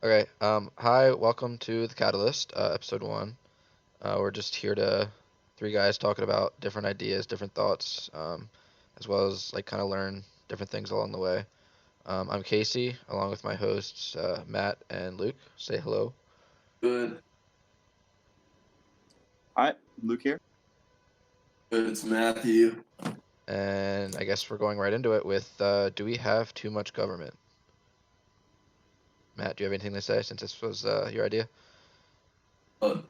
Okay. Hi, welcome to the Catalyst, episode one. We're just here to three guys talking about different ideas, different thoughts, as well as like kind of learn different things along the way. I'm Casey, along with my hosts Matt and Luke. Say hello. Good. Hi, Luke here. Good. It's Matthew. And I guess we're going right into it with do we have too much government? Matt, do you have anything to say since this was your idea? Uh,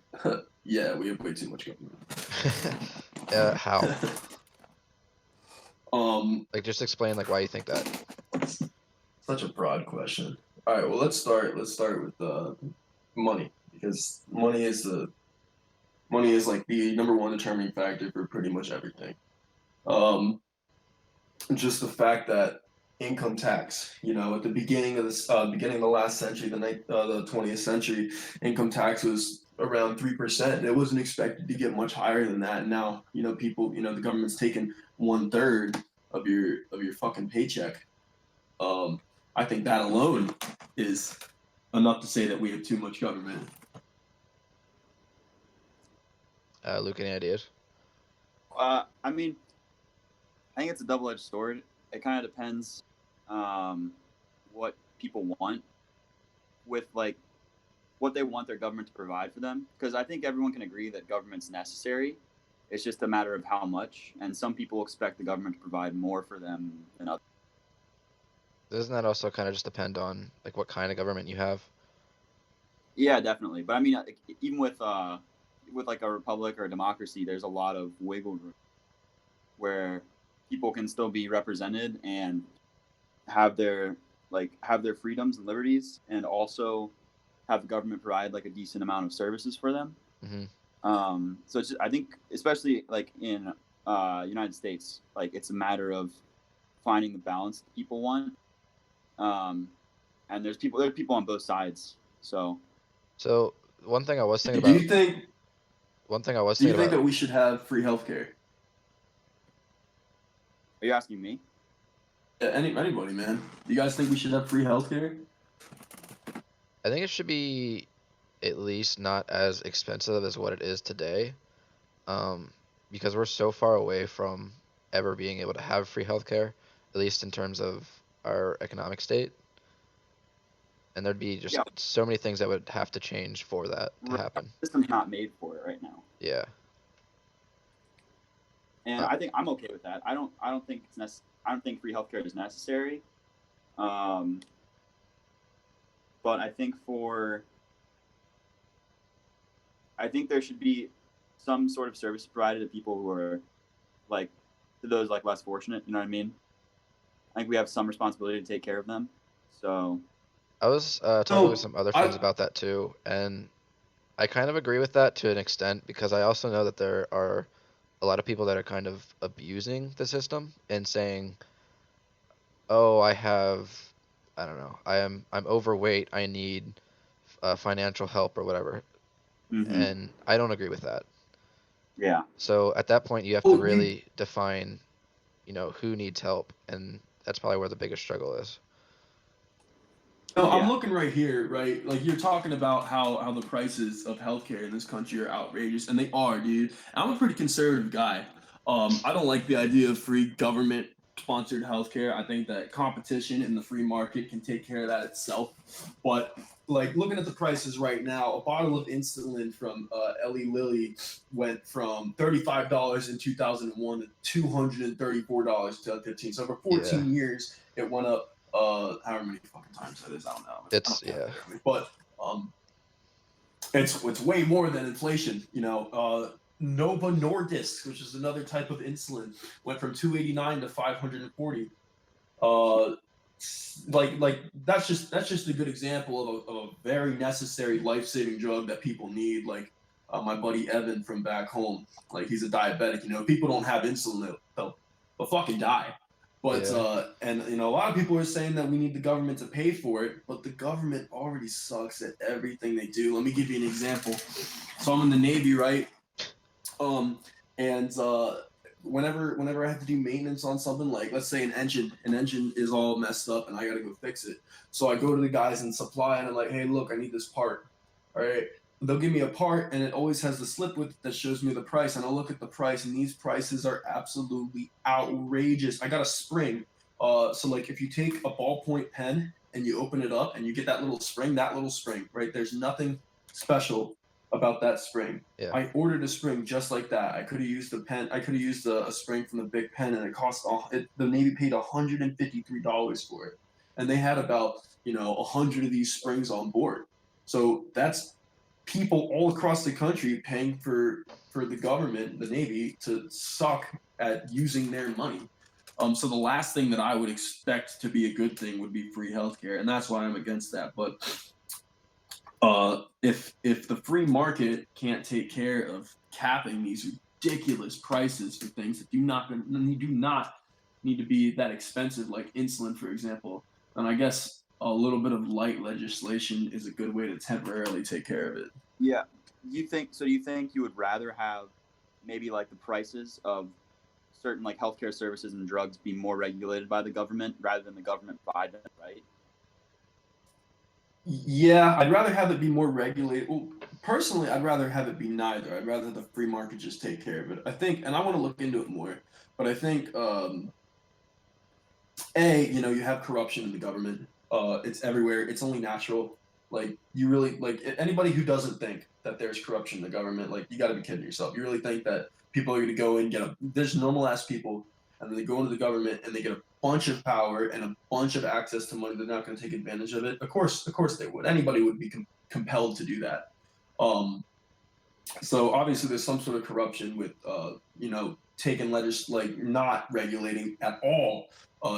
yeah, we have way too much government. How? um, Like, just explain like why you think that. Such a broad question. All right. Well, let's start. Let's start with money because money is like the number one determining factor for pretty much everything. Um, just the fact that income tax, at the beginning of the last century, the 20th century, income tax was around 3%. It wasn't expected to get much higher than that. And now, people, the government's taking 1/3 of your fucking paycheck. I think that alone is enough to say that we have too much government. Luke, any ideas? I mean, I think it's a double-edged sword. It kind of depends what people want with like what they want their government to provide for them. Because I think everyone can agree that government's necessary. It's just a matter of how much, and some people expect the government to provide more for them than others. Doesn't that also kind of just depend on like what kind of government you have? Yeah, definitely. But I mean, even with like a republic or a democracy, there's a lot of wiggle room where people can still be represented and have their freedoms and liberties, and also have the government provide like a decent amount of services for them. Mm-hmm. So it's just, I think, especially like in United States, like it's a matter of finding the balance that people want. And there's people on both sides. So one thing I was thinking Do about. you think? One thing I was Do you thinking think about. that we should have free healthcare? are you asking me? Yeah, anybody, man. Do you guys think we should have free healthcare? I think it should be at least not as expensive as what it is today, because we're so far away from ever being able to have free healthcare, at least in terms of our economic state. And there'd be just Yeah, so many things that would have to change for that to right. happen. The system's not made for it right now, Yeah. and I think I'm okay with that. I don't think I don't think free healthcare is necessary. Um, but I think there should be some sort of service provided to people who are like to those like less fortunate. You know what I mean? I think we have some responsibility to take care of them. So I was talking with No, some other friends I about that too, and I kind of agree with that to an extent because I also know that there are a lot of people that are kind of abusing the system and saying, "Oh, I don't know, I'm overweight. I need financial help or whatever," mm-hmm. and I don't agree with that. Yeah, So at that point, you have to oh you really define, who needs help, and that's probably where the biggest struggle is. No, I'm yeah, looking right here, right? Like you're talking about how the prices of healthcare in this country are outrageous, and they are, dude. I'm a pretty conservative guy. I don't like the idea of free government sponsored healthcare. I think that competition in the free market can take care of that itself. But like looking at the prices right now, a bottle of insulin from Eli Lilly went from $35 in 2001 to $234 in 2015. So over Yeah, 14 years, it went up however many fucking times that is, I don't know. I it's don't have it yeah, there with me. But it's way more than inflation. Nova Nordisk, which is another type of insulin, went from 289 to 540. Uh, like that's just a good example of a very necessary life saving drug that people need. Like my buddy Evan from back home, like he's a diabetic. People don't have insulin; they'll fucking die. But yeah. and a lot of people are saying that we need the government to pay for it, but the government already sucks at everything they do. Let me give you an example. So I'm in the Navy, right? Um, and whenever I have to do maintenance on something, like let's say an engine is all messed up and I gotta go fix it. So I go to the guys in supply and I'm like, hey, look, I need this part. All right. They'll give me a part and it always has the slip with it that shows me the price. And I'll look at the price and these prices are absolutely outrageous. I got a spring. So like if you take a ballpoint pen and you open it up and you get that little spring, right? There's nothing special about that spring. Yeah. I ordered a spring just like that. I could have used a pen. I could have used a spring from the big pen, and it cost the Navy paid $153 for it, and they had about 100 of these springs on board. So that's people all across the country paying for the government, the Navy, to suck at using their money. So the last thing that I would expect to be a good thing would be free healthcare, and that's why I'm against that. But if the free market can't take care of capping these ridiculous prices for things that do not need to be that expensive, like insulin, for example, then I guess a little bit of light legislation is a good way to temporarily take care of it. Yeah. Do you think you would rather have maybe like the prices of certain like healthcare services and drugs be more regulated by the government rather than the government provide them, right? Yeah, I'd rather have it be more regulated. Well, personally, I'd rather have it be neither. I'd rather the free market just take care of it. I think, and I want to look into it more, but I think, you have corruption in the government. It's everywhere. It's only natural. Like, you really, like, anybody who doesn't think that there's corruption in the government, like, you got to be kidding yourself. You really think that people are going to go and there's normal ass people, and then they go into the government and they get a bunch of power and a bunch of access to money. They're not going to take advantage of it. Of course they would. Anybody would be compelled to do that. So obviously there's some sort of corruption with taking like not regulating at all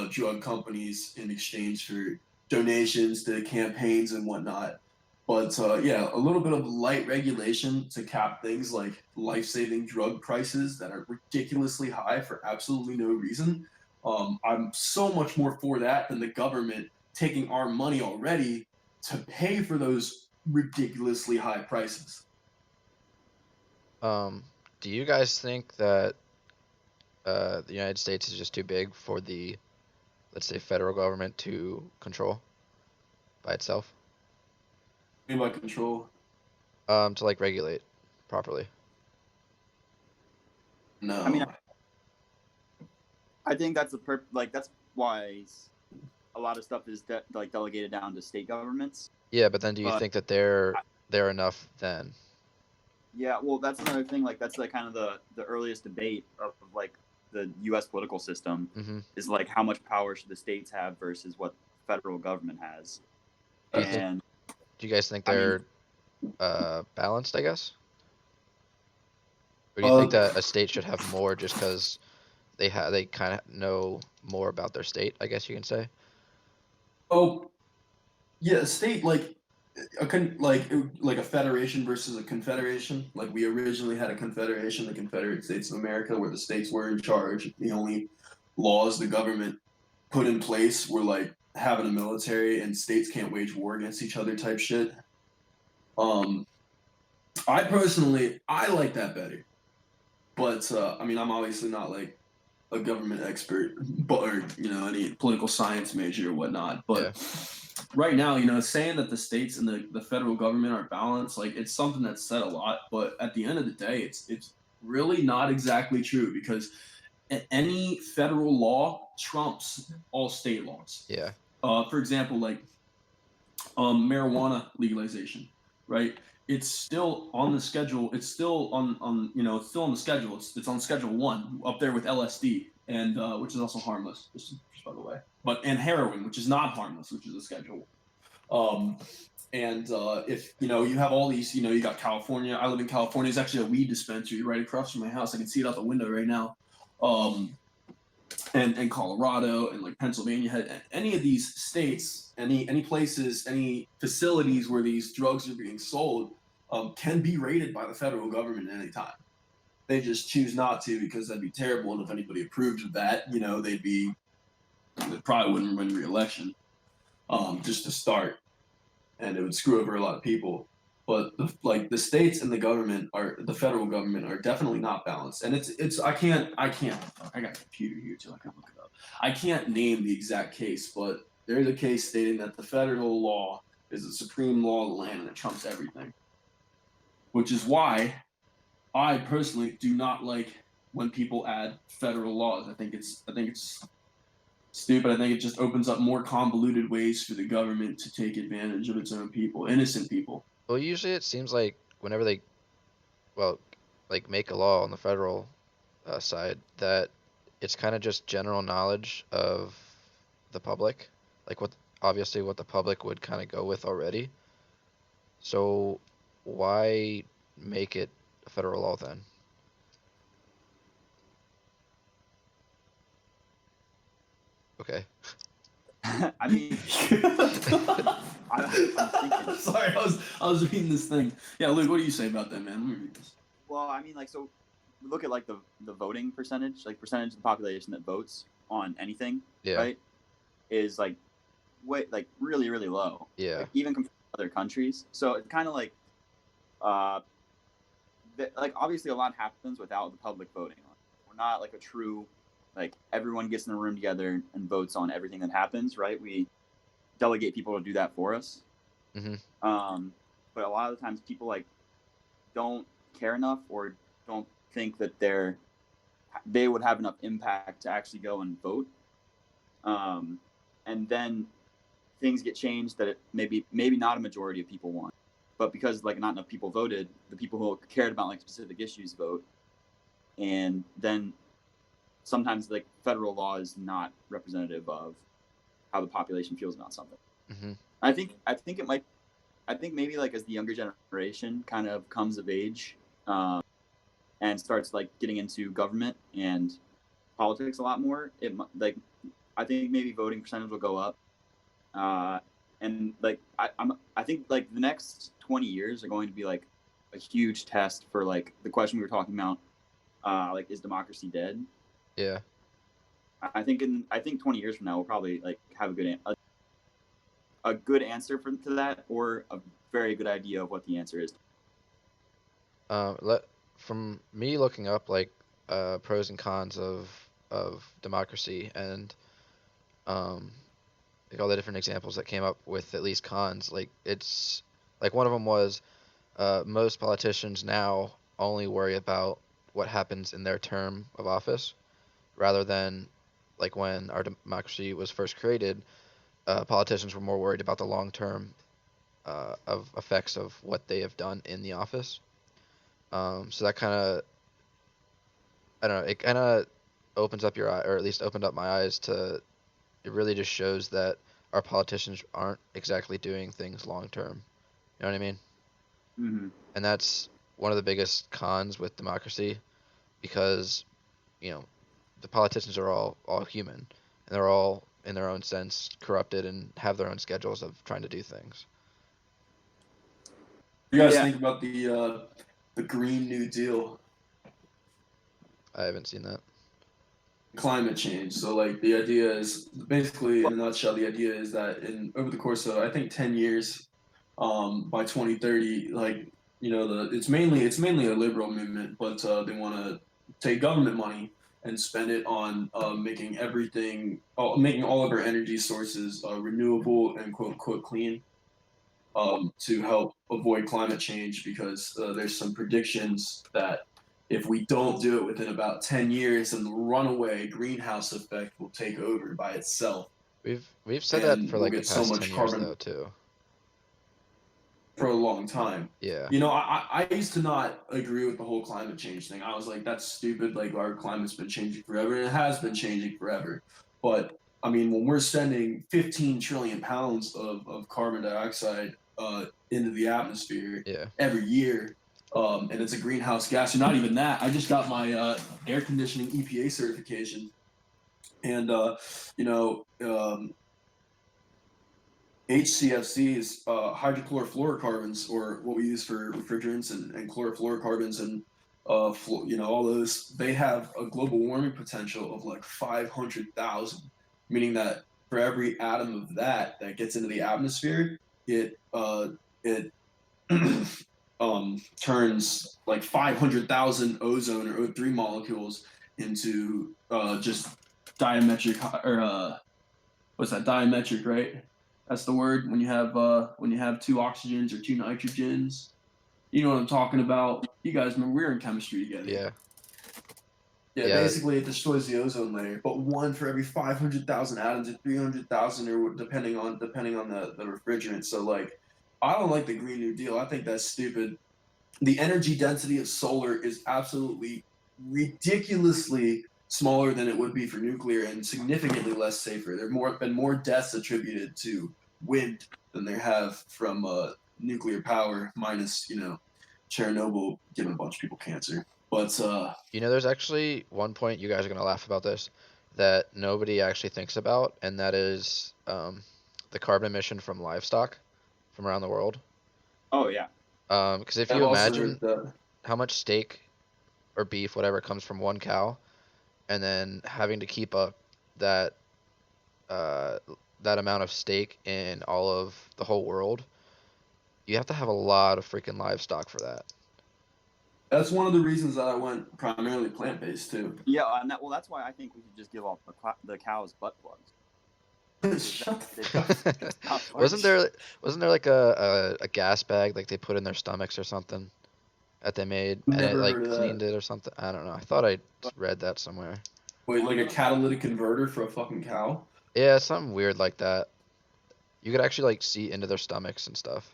drug companies in exchange for donations to campaigns and whatnot. But yeah, a little bit of light regulation to cap things like life-saving drug prices that are ridiculously high for absolutely no reason. I'm so much more for that than the government taking our money already to pay for those ridiculously high prices. Do you guys think that the United States is just too big for the, let's say, federal government to control by itself? What do you mean by control? To like regulate properly. No. I mean, I think that's that's why a lot of stuff is delegated down to state governments. Yeah, but then do you think that they're enough then? Yeah, well, that's another thing. Like, that's like kind of the earliest debate of like the U.S. political system is like how much power should the states have versus what the federal government has. Do you guys think they're balanced, I guess? Or do you think that a state should have more just because they kind of know more about their state, I guess you can say? Oh, yeah, a state like a federation versus a confederation. Like we originally had a confederation, the Confederate States of America, where the states were in charge. The only laws the government put in place were like having a military and states can't wage war against each other type shit. I personally like that better. But I mean, I'm obviously not like a government expert, or any political science major or whatnot. But right now, saying that the states and the federal government are balanced, like it's something that's said a lot. But at the end of the day, it's really not exactly true because any federal law trumps all state laws. Yeah. For example, like marijuana legalization, right? It's still on the schedule. It's still on still on the schedule. It's on Schedule 1 up there with LSD, and which is also harmless, just by the way. And heroin, which is not harmless, which is a Schedule. If you have all these, you got California. I live in California. There's actually a weed dispensary right across from my house. I can see it out the window right now. And Colorado and like Pennsylvania had any of these states, any places, any facilities where these drugs are being sold can be raided by the federal government at any time. They just choose not to because that'd be terrible. And if anybody approved of that, they probably wouldn't win re-election just to start. And it would screw over a lot of people. but the states and the federal government are definitely not balanced. And I can't I got a computer here too. I can look it up. I can't name the exact case, but there's a case stating that the federal law is the supreme law of the land and it trumps everything. Which is why I personally do not like when people add federal laws. I think it's stupid. I think it just opens up more convoluted ways for the government to take advantage of its own people, innocent people. Well, usually it seems like whenever they, well, like make a law on the federal side, that it's kind of just general knowledge of the public, like obviously what the public would kind of go with already. So why make it a federal law then? Okay. I mean, I'm thinking. Sorry, I was reading this thing. Yeah, Luke, what do you say about that, man? Let me read this. Well, I mean, like, so look at like the voting percentage, like percentage of the population that votes on anything, Yeah. right? Is like really really low. Yeah. Like, even compared to other countries. So it's kind of like, like obviously a lot happens without the public voting. We're not like a true, like everyone gets in a room together and votes on everything that happens, right? We delegate people to do that for us. Mm-hmm. But a lot of the times people like don't care enough or don't think that they would have enough impact to actually go and vote. And then things get changed that maybe not a majority of people want, but because like not enough people voted, the people who cared about like specific issues vote, and then sometimes like federal law is not representative of how the population feels about something. Mm-hmm. I think it might. I think maybe like as the younger generation kind of comes of age, and starts like getting into government and politics a lot more, I think maybe voting percentage will go up. And like I think like the next 20 years are going to be like a huge test for like the question we were talking about, like is democracy dead? Yeah. I think 20 years from now we'll probably like have a good answer to that, or a very good idea of what the answer is. From me looking up like pros and cons of democracy and like all the different examples that came up with at least cons, like it's like one of them was most politicians now only worry about what happens in their term of office rather than like when our democracy was first created, politicians were more worried about the long term of effects of what they have done in the office. So that kind of, I don't know, it kind of opens up your eye, or at least opened up my eyes to, it really just shows that our politicians aren't exactly doing things long term. You know what I mean? Mm-hmm. And that's one of the biggest cons with democracy because, you know, the politicians are all human and they're all in their own sense corrupted and have their own schedules of trying to do things. You guys think about the Green New Deal? I haven't seen that. Climate change. So like the idea is basically in a nutshell, the idea is that over the course of I think 10 years, by 2030, like it's mainly a liberal movement, but they want to take government money and spend it on making making all of our energy sources renewable and quote unquote clean, to help avoid climate change, because there's some predictions that if we don't do it within about 10 years, then the runaway greenhouse effect will take over by itself. We've said that and for we'll like the get so past much 10 years carbon though too. for a long time. Yeah. I used to not agree with the whole climate change thing. I was like, that's stupid. Like, our climate's been changing forever, and it has been changing forever. But I mean, when we're sending 15 trillion pounds of carbon dioxide into the atmosphere Yeah. every year, and it's a greenhouse gas, or not even that. I just got my air conditioning EPA certification, and HCFCs, hydrochlorofluorocarbons, or what we use for refrigerants, and chlorofluorocarbons, and all those, they have a global warming potential of like 500,000, meaning that for every atom of that gets into the atmosphere, it turns like 500,000 ozone or O3 molecules into just diametric or what's that, diametric, right? That's the word when you have two oxygens or two nitrogens. You know what I'm talking about. You guys remember we were in chemistry together. Yeah. Yeah, Yeah. basically it destroys the ozone layer, but one for every 500,000 atoms or 300,000, or depending on the refrigerant. So like, I don't like the Green New Deal. I think that's stupid. The energy density of solar is absolutely ridiculously smaller than it would be for nuclear, and significantly less safer. There have been more deaths attributed to wind than there have from nuclear power, minus Chernobyl giving a bunch of people cancer. But There's actually one point you guys are gonna laugh about this that nobody actually thinks about, and that is the carbon emission from livestock from around the world. Oh yeah. Because if I've you also heard imagine that. how much steak or beef, whatever, comes from one cow, and then having to keep up that uh, that amount of steak in all of the whole world, you have to have a lot of freaking livestock for that. That's one of the reasons that I went primarily plant based too. Yeah, and that's why I think we should just give off the cows' butt plugs. Shut the They fuck up. stop wasn't farting. there wasn't there like a gas bag like they put in their stomachs or something that they made and it Never heard like of cleaned that. it or something? I don't know. I thought I read that somewhere. Wait, like a catalytic converter for a fucking cow? Yeah, something weird like that. You could actually like see into their stomachs and stuff.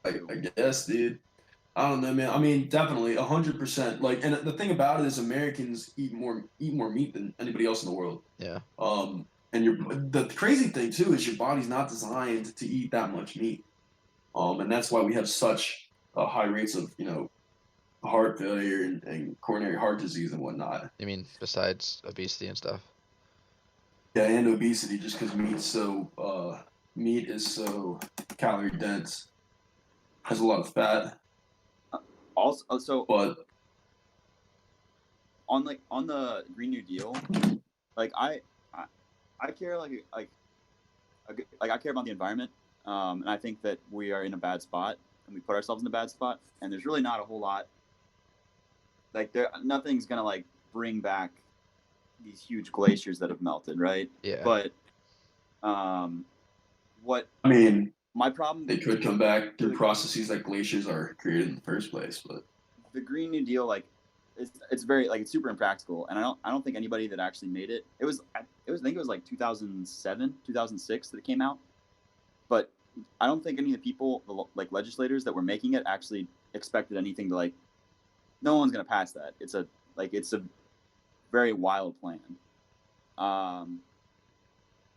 I guess, dude. I don't know, man. I mean, definitely, 100%. Like, and the thing about it is, Americans eat more meat than anybody else in the world. Yeah. And the crazy thing too is your body's not designed to eat that much meat. And that's why we have such high rates of heart failure and coronary heart disease and whatnot. I mean, besides obesity and stuff. Yeah, and obesity, just because meat is so calorie dense, has a lot of fat. Also, so But on the Green New Deal, like I care like I care about the environment, and I think that we are in a bad spot, and we put ourselves in a bad spot, and there's really not a whole lot. Like nothing's gonna like bring back these huge glaciers that have melted, right? Yeah. But what I mean, my problem they could come back through the- processes that glaciers are created in the first place. But the Green New Deal, like it's very like it's super impractical, and I don't think anybody that actually made it. It was I think it was like 2007, 2006 that it came out, but I don't think any of the people like legislators that were making it actually expected anything to like. No one's gonna pass that. It's a very wild plan.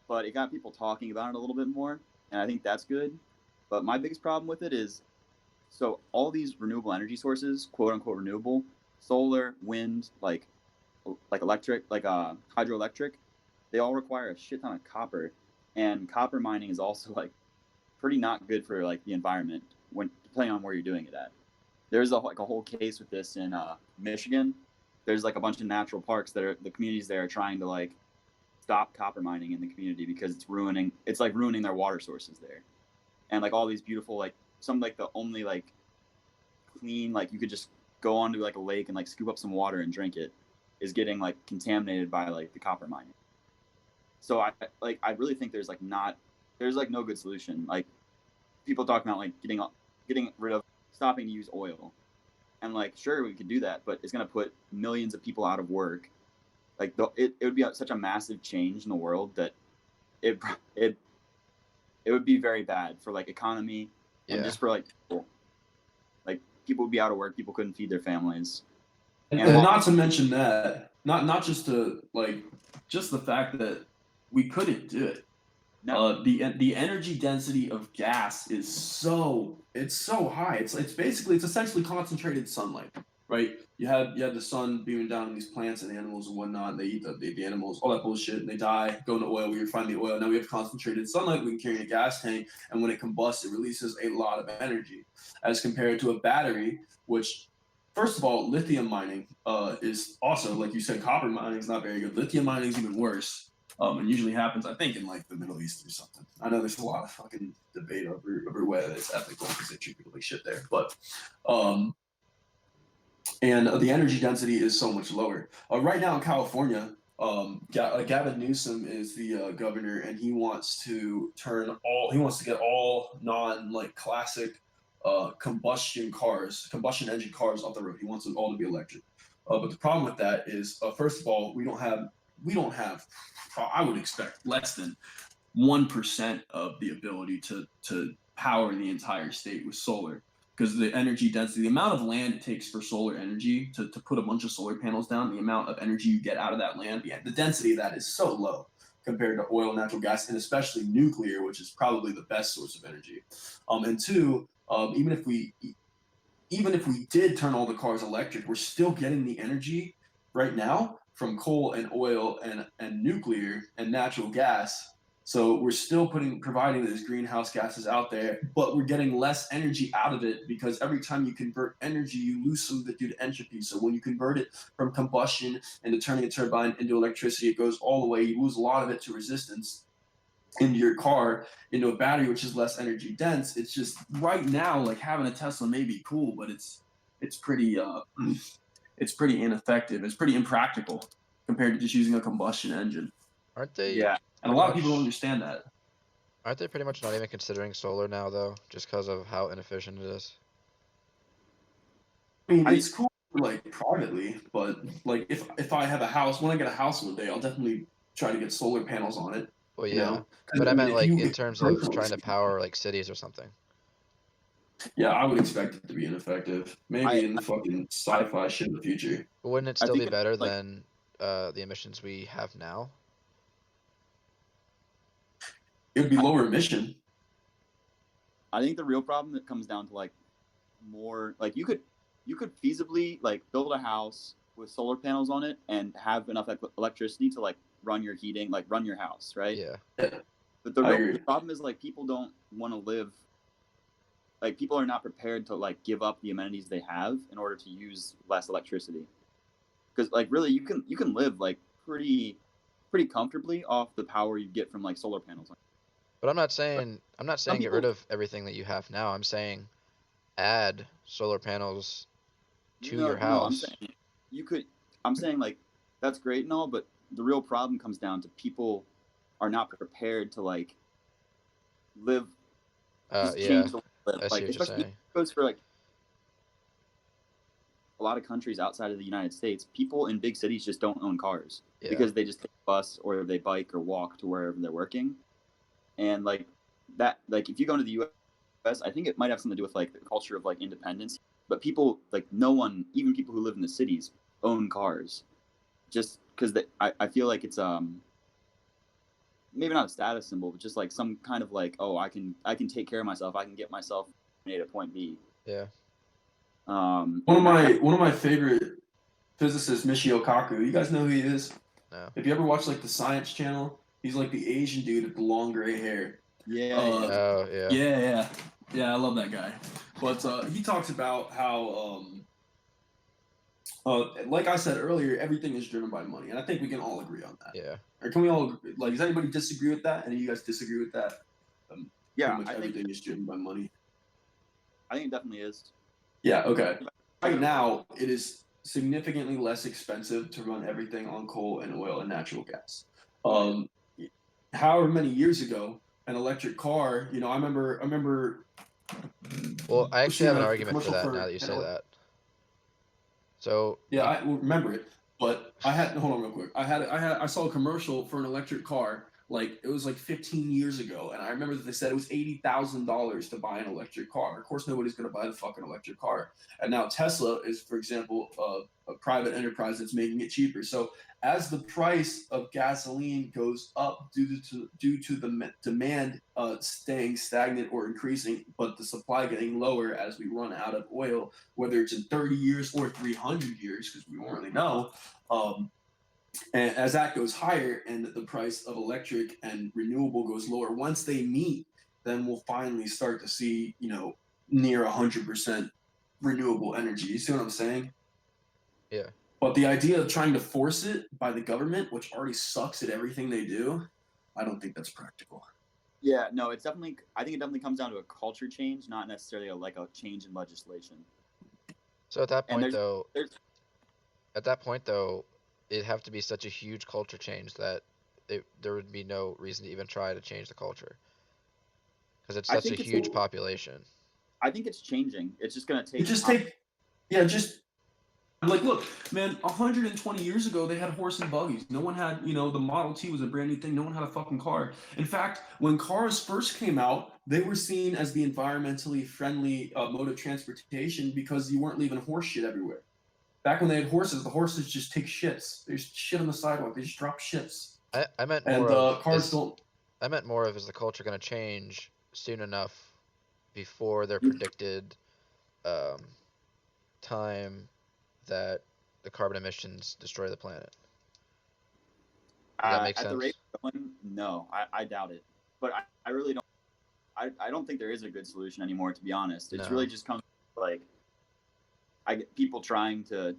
But it got people talking about it a little bit more, and I think that's good. But my biggest problem with it is, so all these renewable energy sources, quote unquote renewable, solar, wind, like electric, like hydroelectric, they all require a shit ton of copper, and copper mining is also like pretty not good for like the environment when depending on where you're doing it at. There's a whole case with this in Michigan. There's like a bunch of natural parks that are the communities there are trying to like stop copper mining in the community because it's ruining their water sources there, and like all these beautiful like some like the only like clean like you could just go onto like a lake and like scoop up some water and drink it is getting like contaminated by like the copper mining. So I really think there's no good solution. Like people talk about like getting rid of stopping to use oil, and like sure we could do that, but it's gonna put millions of people out of work. Like it would be such a massive change in the world that it would be very bad for like economy and just for like people. Like people would be out of work, people couldn't feed their families. and not to mention that, not just to like just the fact that we couldn't do it. No. The energy density of gas is so high. It's essentially concentrated sunlight, right? You have the sun beaming down on these plants and animals and whatnot. And they eat the animals, all that bullshit, and they die, go into oil. We refine the oil. Now we have concentrated sunlight. We can carry in a gas tank, and when it combusts, it releases a lot of energy, as compared to a battery, which first of all, lithium mining is also, like you said, copper mining is not very good. Lithium mining is even worse. It usually happens, I think, in like the Middle East or something. I know there's a lot of fucking debate over whether it's ethical because they treat people like shit there, but and the energy density is so much lower. Right now in California, Gavin Newsom is the governor, and he wants to get all non like classic combustion engine cars off the road. He wants them all to be electric. But the problem with that is, first of all, we don't have. I would expect less than 1% of the ability to power the entire state with solar, because the energy density, the amount of land it takes for solar energy to put a bunch of solar panels down, the amount of energy you get out of that land, the density of that is so low compared to oil, natural gas, and especially nuclear, which is probably the best source of energy. And two, even if we did turn all the cars electric, we're still getting the energy right now from coal and oil and nuclear and natural gas. So we're still providing those greenhouse gases out there, but we're getting less energy out of it, because every time you convert energy, you lose some of it due to entropy. So when you convert it from combustion into turning a turbine into electricity, it goes all the way. You lose a lot of it to resistance into your car, into a battery, which is less energy dense. It's just right now, like having a Tesla may be cool, but it's pretty ineffective. It's pretty impractical compared to just using a combustion engine. Aren't they? Yeah. And a lot of people don't understand that. Aren't they pretty much not even considering solar now, though, just because of how inefficient it is? I mean, it's cool like privately, but like if I have a house, when I get a house one day, I'll definitely try to get solar panels on it. Well, You yeah, know? but I meant like in if terms personally of trying to speaking, power like cities or something. yeah, I would expect it to be ineffective. Maybe in the fucking sci-fi shit in the future. But wouldn't it I still think be better like than the emissions we have now? It would be lower emission. I think the real problem that comes down to like more like you could feasibly like build a house with solar panels on it and have enough electricity to like run your heating, like run your house, right? Yeah. But I the agree. problem is like people don't want to live, like people are not prepared to like give up the amenities they have in order to use less electricity. Because like really you can live like pretty comfortably off the power you get from like solar panels. But I'm not saying Some get rid people, of everything that you have now. I'm saying add solar panels to your no, I'm house. saying I'm saying like that's great and all, but the real problem comes down to people are not prepared to like live, just Yeah, change the way they live. I see Like what you're especially saying. goes for like a lot of countries outside of the United States, people in big cities just don't own cars Yeah. because they just take a bus or they bike or walk to wherever they're working. And like that, like if you go into the U.S., I think it might have something to do with like the culture of like independence. But people, like no one, even people who live in the cities, own cars, just because I feel like it's maybe not a status symbol, but just like some kind of like, oh, I can take care of myself. I can get myself from point A to point B. Yeah. One of my favorite physicists, Michio Kaku. You guys know who he is? No. If you ever watch like the Science Channel, he's like the Asian dude with the long gray hair. Yeah. Oh yeah. Yeah. I love that guy. But he talks about how, like I said earlier, everything is driven by money, and I think we can all agree on that. Yeah. Or can we all agree? Like, does anybody disagree with that? Any of you guys disagree with that? Yeah, pretty much everything is driven by money. I think it definitely is. Yeah. Okay. Right now, it is significantly less expensive to run everything on coal and oil and natural gas. However many years ago, an electric car, I remember. Well, I actually have an argument for commercial that for now that you say that. So yeah, I remember it, but hold on real quick. I saw a commercial for an electric car. Like it was like 15 years ago, and I remember that they said it was $80,000 to buy an electric car. Of course, nobody's going to buy the fucking electric car. And now Tesla is, for example, a private enterprise that's making it cheaper. So as the price of gasoline goes up due to the demand staying stagnant or increasing, but the supply getting lower as we run out of oil, whether it's in 30 years or 300 years, because we won't really know. And as that goes higher and the price of electric and renewable goes lower, once they meet, then we'll finally start to see, near 100% renewable energy. You see what I'm saying? yeah. But the idea of trying to force it by the government, which already sucks at everything they do, I don't think that's practical. Yeah, no, it's definitely. I think it definitely comes down to a culture change, not necessarily a change in legislation. So at that And point, though, there's it'd have to be such a huge culture change that there would be no reason to even try to change the culture because it's I such a think it's huge population. I think it's changing. It's just gonna It take just time. just like, look, man, 120 years ago, they had horse and buggies. No one had, the Model T was a brand new thing. No one had a fucking car. In fact, when cars first came out, they were seen as the environmentally friendly mode of transportation because you weren't leaving horse shit everywhere. Back when they had horses, the horses just take shits. There's shit on the sidewalk. They just drop shits. I meant And more of cars don't. I meant more of is the culture going to change soon enough before their predicted um, time that the carbon emissions destroy the planet. Does that make At the sense? rate we're going, no, I doubt it. But I really don't. I don't think there is a good solution anymore. To be honest, it's No. really just comes like I get people trying to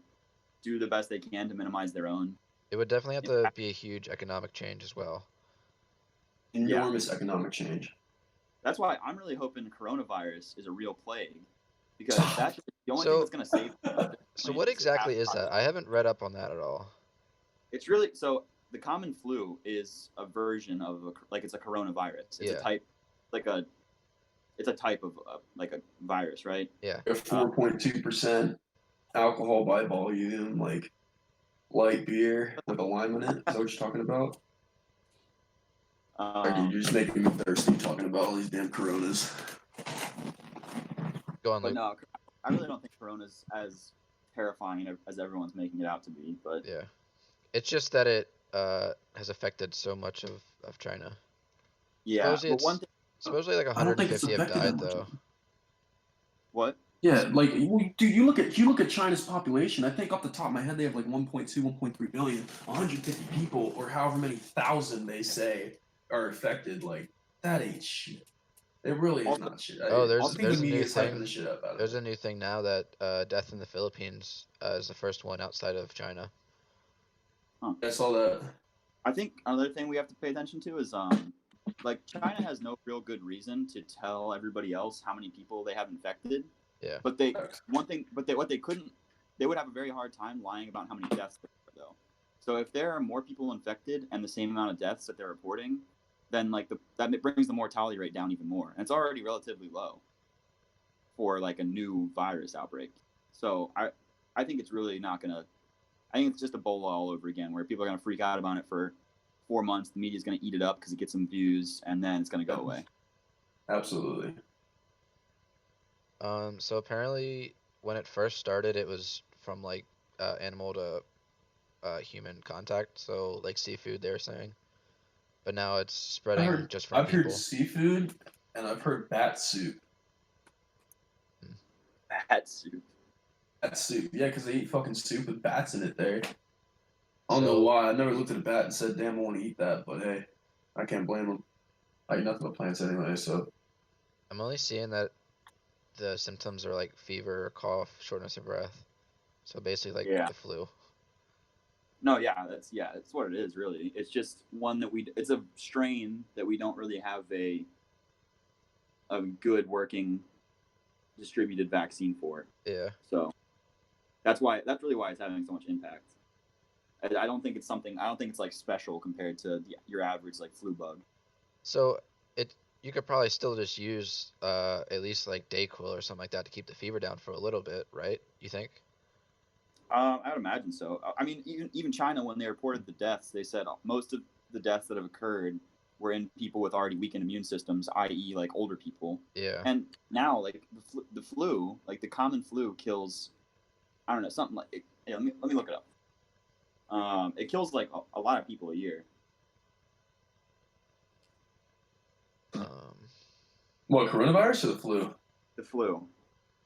do the best they can to minimize their own. It would definitely have to be a huge economic change as well. Enormous economic change. That's why I'm really hoping coronavirus is a real plague, because that's the only thing that's going to save. So what exactly is that? I haven't read up on that at all. It's really so. The common flu is a version of it's a coronavirus. It's a type, it's a type of like a virus, right? Yeah. 4.2% alcohol by volume, like light beer with a lime in it. Is that what you're talking about? Dude, you're just making me thirsty talking about all these damn Coronas. Go on, but Luke. no, I really don't think Corona's as terrifying as everyone's making it out to be. But yeah, it's just that it has affected so much of China. Yeah, Supposedly like 150 have died though. What? Yeah, like, dude, you look at China's population. I think off the top of my head, they have like 1.2, 1.3 billion. 150 people, or however many thousand they say are affected. Like, that ain't shit. It really is not shit. Oh, there's the a new media's hyping thing. the shit up out of There's it. a new thing now that death in the Philippines is the first one outside of China. Huh. I saw that. I think another thing we have to pay attention to is like China has no real good reason to tell everybody else how many people they have infected. Yeah. But they would have a very hard time lying about how many deaths there are, though. So if there are more people infected and the same amount of deaths that they're reporting, then that brings the mortality rate down even more. And it's already relatively low for like a new virus outbreak. So I think it's really not gonna. I think it's just Ebola all over again, where people are gonna freak out about it for 4 months. The media's gonna eat it up because it gets some views, and then it's gonna go away. Absolutely. So apparently, when it first started, it was from like animal to human contact, so like seafood, they were saying. But now it's spreading just from people. I've heard seafood, and I've heard bat soup. Bat soup. Bat soup, yeah, because they eat fucking soup with bats in it there. I don't know why. I never looked at a bat and said, damn, I want to eat that, but hey, I can't blame them. I eat nothing but plants anyway, so. I'm only seeing that the symptoms are like fever, cough, shortness of breath. So basically like the flu. No, that's what it is really. It's just one that it's a strain that we don't really have a good working distributed vaccine for. Yeah. So that's really why it's having so much impact. I don't think it's like special compared to your average like flu bug. So you could probably still just use at least like Dayquil or something like that to keep the fever down for a little bit, right? You think? I would imagine so. I mean, even China, when they reported the deaths, they said most of the deaths that have occurred were in people with already weakened immune systems, i.e., like older people. Yeah. And now, like the flu, like the common flu, kills, I don't know, something like. Let me look it up. It kills like a lot of people a year. What, coronavirus or the flu? The flu.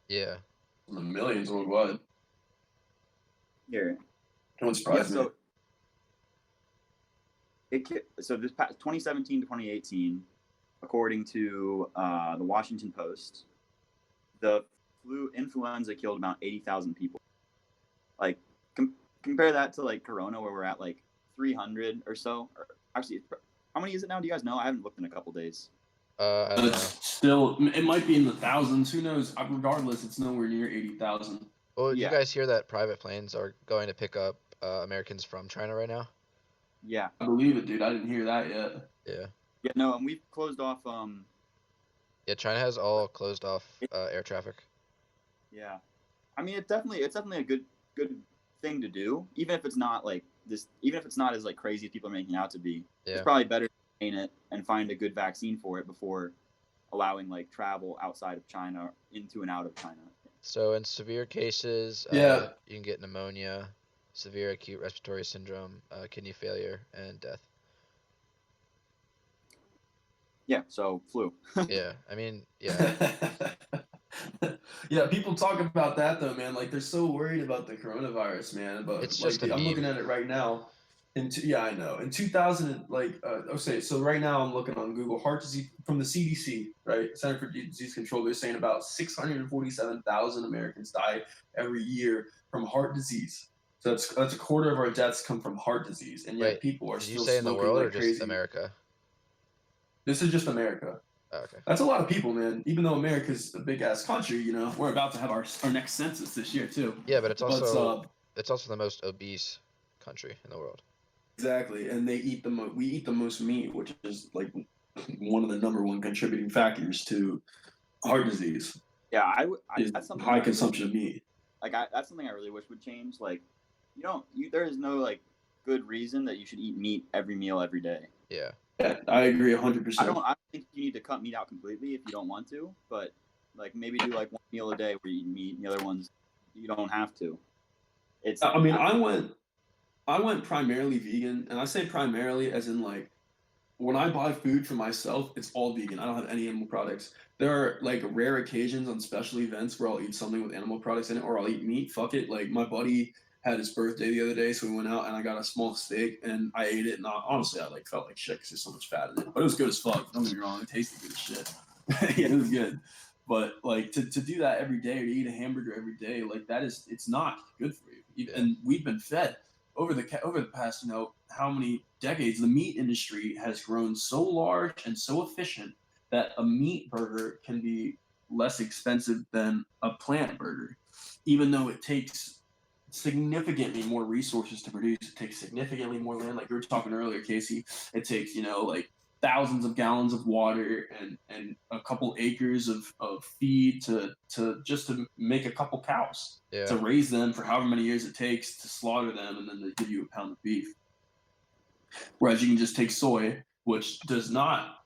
Yeah. The millions worldwide. Here. Don't surprise me. So this past 2017 to 2018, according to the Washington Post, the influenza killed about 80,000 people. Like compare that to like Corona, where we're at like 300 or so. Or actually, how many is it now? Do you guys know? I haven't looked in a couple days. I don't know. Still, it might be in the thousands. Who knows? Regardless, it's nowhere near 80,000. Well, do you Yeah. guys hear that private planes are going to pick up Americans from China right now? Yeah. I believe it, dude. I didn't hear that yet. Yeah. Yeah. No, and we've closed off. Yeah, China has all closed off air traffic. Yeah. I mean, it's definitely a good thing to do, even if it's not like this. Even if it's not as like crazy as people are making it out to be. Yeah. It's probably better to contain it and find a good vaccine for it before allowing like travel outside of China into and out of China. So in severe cases, Yeah. you can get pneumonia, severe acute respiratory syndrome, kidney failure, and death. Yeah. So flu. Yeah, I mean, yeah, Yeah, people talk about that though, man. Like they're so worried about the coronavirus, man. But it's like just a I'm meme. looking at it right now. Yeah, I know. In 2000, okay, so right now I'm looking on Google heart disease from the CDC, right? Center for Disease Control. They're saying about 647,000 Americans die every year from heart disease. So that's a quarter of our deaths come from heart disease, and yet Wait, people are did you still say in the smoking world or like just crazy. America? This is just America. Oh, okay. That's a lot of people, man. Even though America's a big ass country, we're about to have our next census this year too. Yeah, but it's But also the most obese country in the world. exactly, and we eat the most meat, which is like one of the number one contributing factors to heart disease. Yeah, Is that's something high consumption of meat. That's something I really wish would change. Like, there is no like good reason that you should eat meat every meal every day. Yeah. Yeah, I agree 100%. I don't think you need to cut meat out completely if you don't want to, but like maybe do like one meal a day where you eat meat, and the other ones you don't have to. I mean, I went primarily vegan, and I say primarily as in like when I buy food for myself, it's all vegan. I don't have any animal products. There are like rare occasions on special events where I'll eat something with animal products in it, or I'll eat meat. Fuck it. Like my buddy had his birthday the other day, so we went out and I got a small steak and I ate it. And honestly, I like felt like shit because there's so much fat in it, but it was good as fuck. Don't get me wrong, it tasted good as shit. Yeah, it was good. But like to do that every day or to eat a hamburger every day, like it's not good for you. Yeah. And we've been fed over the past how many decades the meat industry has grown so large and so efficient that a meat burger can be less expensive than a plant burger, even though it takes significantly more resources to produce. It takes significantly more land, like we were talking earlier, Casey. It takes like thousands of gallons of water and a couple acres of feed to just to make a couple cows, Yeah. to raise them for however many years it takes to slaughter them, and then they give you a pound of beef. Whereas you can just take soy, which does not.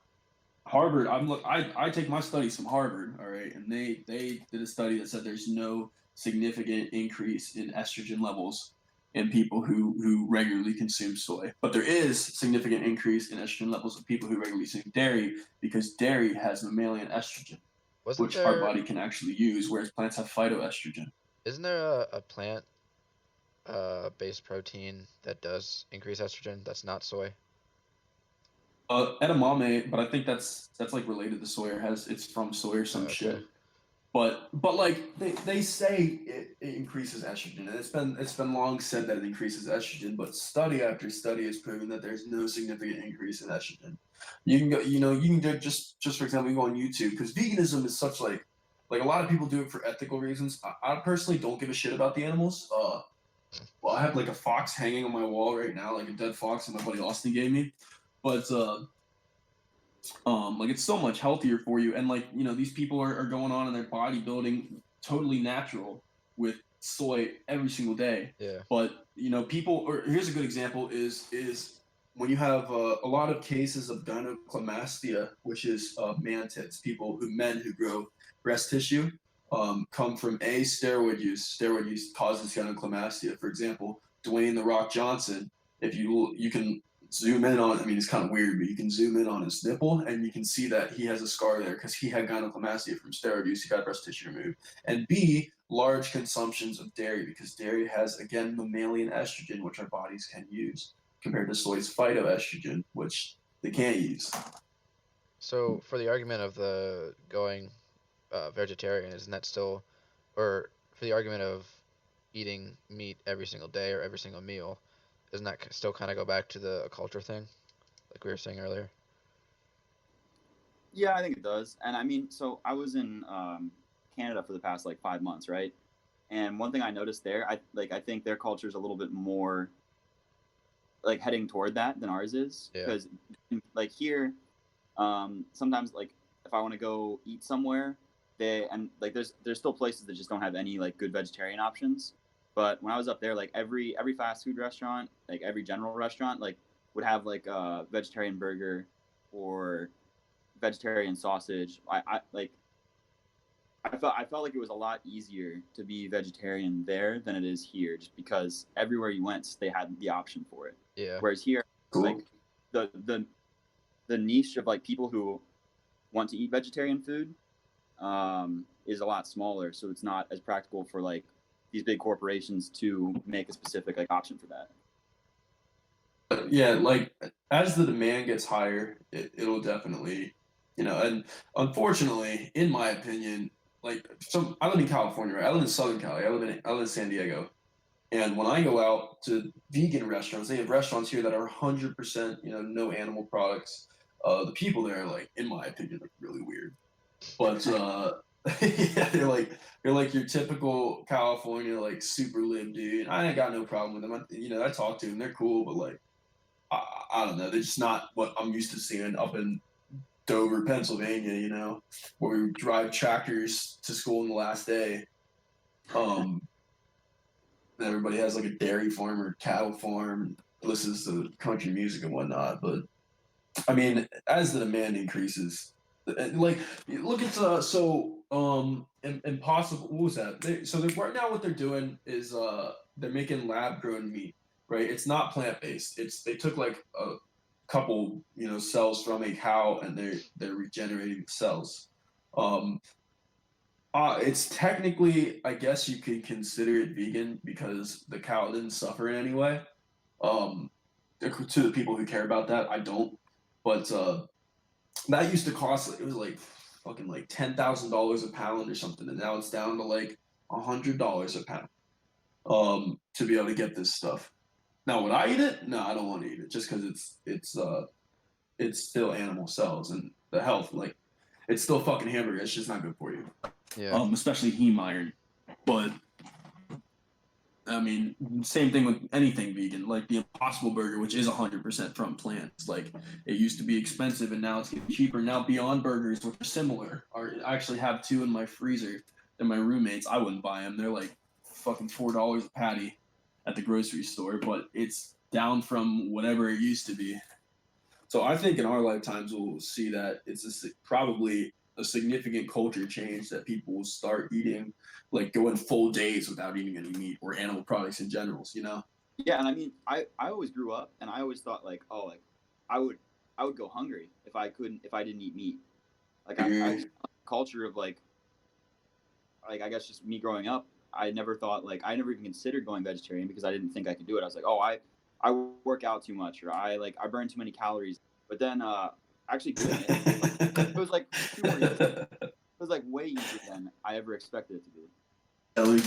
Harvard, I take my studies from Harvard, all right, and they did a study that said there's no significant increase in estrogen levels in people who regularly consume soy, but there is significant increase in estrogen levels of people who regularly consume dairy, because dairy has mammalian estrogen, which our body can actually use, whereas plants have phytoestrogen. Isn't there a plant based protein that does increase estrogen that's not soy? Edamame, but I think that's like related to soy, or it's from soy or some shit. But like they say it increases estrogen, and it's been long said that it increases estrogen, but study after study has proven that there's no significant increase in estrogen. You can go, you can do just for example, you go on YouTube, because veganism is such like a lot of people do it for ethical reasons. I personally don't give a shit about the animals. Well, I have like a fox hanging on my wall right now, like a dead fox that my buddy Austin gave me, but like it's so much healthier for you, and like these people are going on in their bodybuilding totally natural with soy every single day. Yeah. But people, or here's a good example is when you have a lot of cases of gynecomastia, which is man tits, men who grow breast tissue, come from steroid use. Steroid use causes gynecomastia. For example, Dwayne "The Rock" Johnson, if you can zoom in on, I mean, it's kind of weird, but you can zoom in on his nipple and you can see that he has a scar there because he had gynecomastia from steroid use. He got breast tissue removed. And B, large consumptions of dairy, because dairy has, again, mammalian estrogen, which our bodies can use, compared to soy's phytoestrogen, which they can't use. So for the argument of going vegetarian, isn't that still, or for the argument of eating meat every single day or every single meal, doesn't that still kind of go back to the culture thing, like we were saying earlier? Yeah, I think it does. And I mean, so I was in Canada for the past like 5 months, right? And one thing I noticed there, I think their culture is a little bit more like heading toward that than ours is. Yeah. Because like here, sometimes like if I want to go eat somewhere, like there's still places that just don't have any like good vegetarian options. But when I was up there, like every fast food restaurant, like every general restaurant, like would have like a vegetarian burger or vegetarian sausage. I felt like it was a lot easier to be vegetarian there than it is here, just because everywhere you went, they had the option for it. Yeah. Whereas here, Cool. like the niche of like people who want to eat vegetarian food is a lot smaller, so it's not as practical for like these big corporations to make a specific like option for that. Yeah, like as the demand gets higher, it'll definitely, and unfortunately, in my opinion, like I live in California, right? I live in Southern Cali. I live in San Diego. And when I go out to vegan restaurants, they have restaurants here that are 100%, no animal products. The people there, like, in my opinion, are really weird. But yeah, they're like your typical California, like super lib dude. I ain't got no problem with them. I talk to them, they're cool, but like I don't know, they're just not what I'm used to seeing up in Dover, Pennsylvania. Where we drive tractors to school on the last day. Um, Everybody has like a dairy farm or cattle farm, listens to country music and whatnot. But I mean, as the demand increases, like look at impossible. What was that? Right now what they're doing is they're making lab grown meat. Right, it's not plant based. They took like a couple cells from a cow and they're regenerating the cells. Um, it's technically, I guess you could consider it vegan because the cow didn't suffer in any way. Um, to the people who care about that, I don't. But that used to cost, it was like fucking like $10,000 a pound or something, and now it's down to like $100 a pound. To be able to get this stuff. Now, would I eat it? No, I don't want to eat it just because it's still animal cells and the health. Like, it's still fucking hamburger. It's just not good for you. Yeah. Especially heme iron. But I mean, same thing with anything vegan, like the Impossible Burger, which is 100% from plants. Like it used to be expensive, and now it's getting cheaper. Now Beyond Burgers, which are similar, I actually have two in my freezer. They're my roommates. I wouldn't buy them. They're like fucking $4 a patty at the grocery store, but it's down from whatever it used to be. So I think in our lifetimes we'll see that probably a significant culture change that people will start eating, like going full days without eating any meat or animal products in general. Yeah, and I mean, I always grew up and I always thought like, oh, like I would I would go hungry if I didn't eat meat. Like I just culture of like I guess just me growing up, I never thought like I never even considered going vegetarian because I didn't think I could do it. I was like, oh, I work out too much or I burn too many calories. But then actually doing it was like super easy. It was like way easier than I ever expected it to be.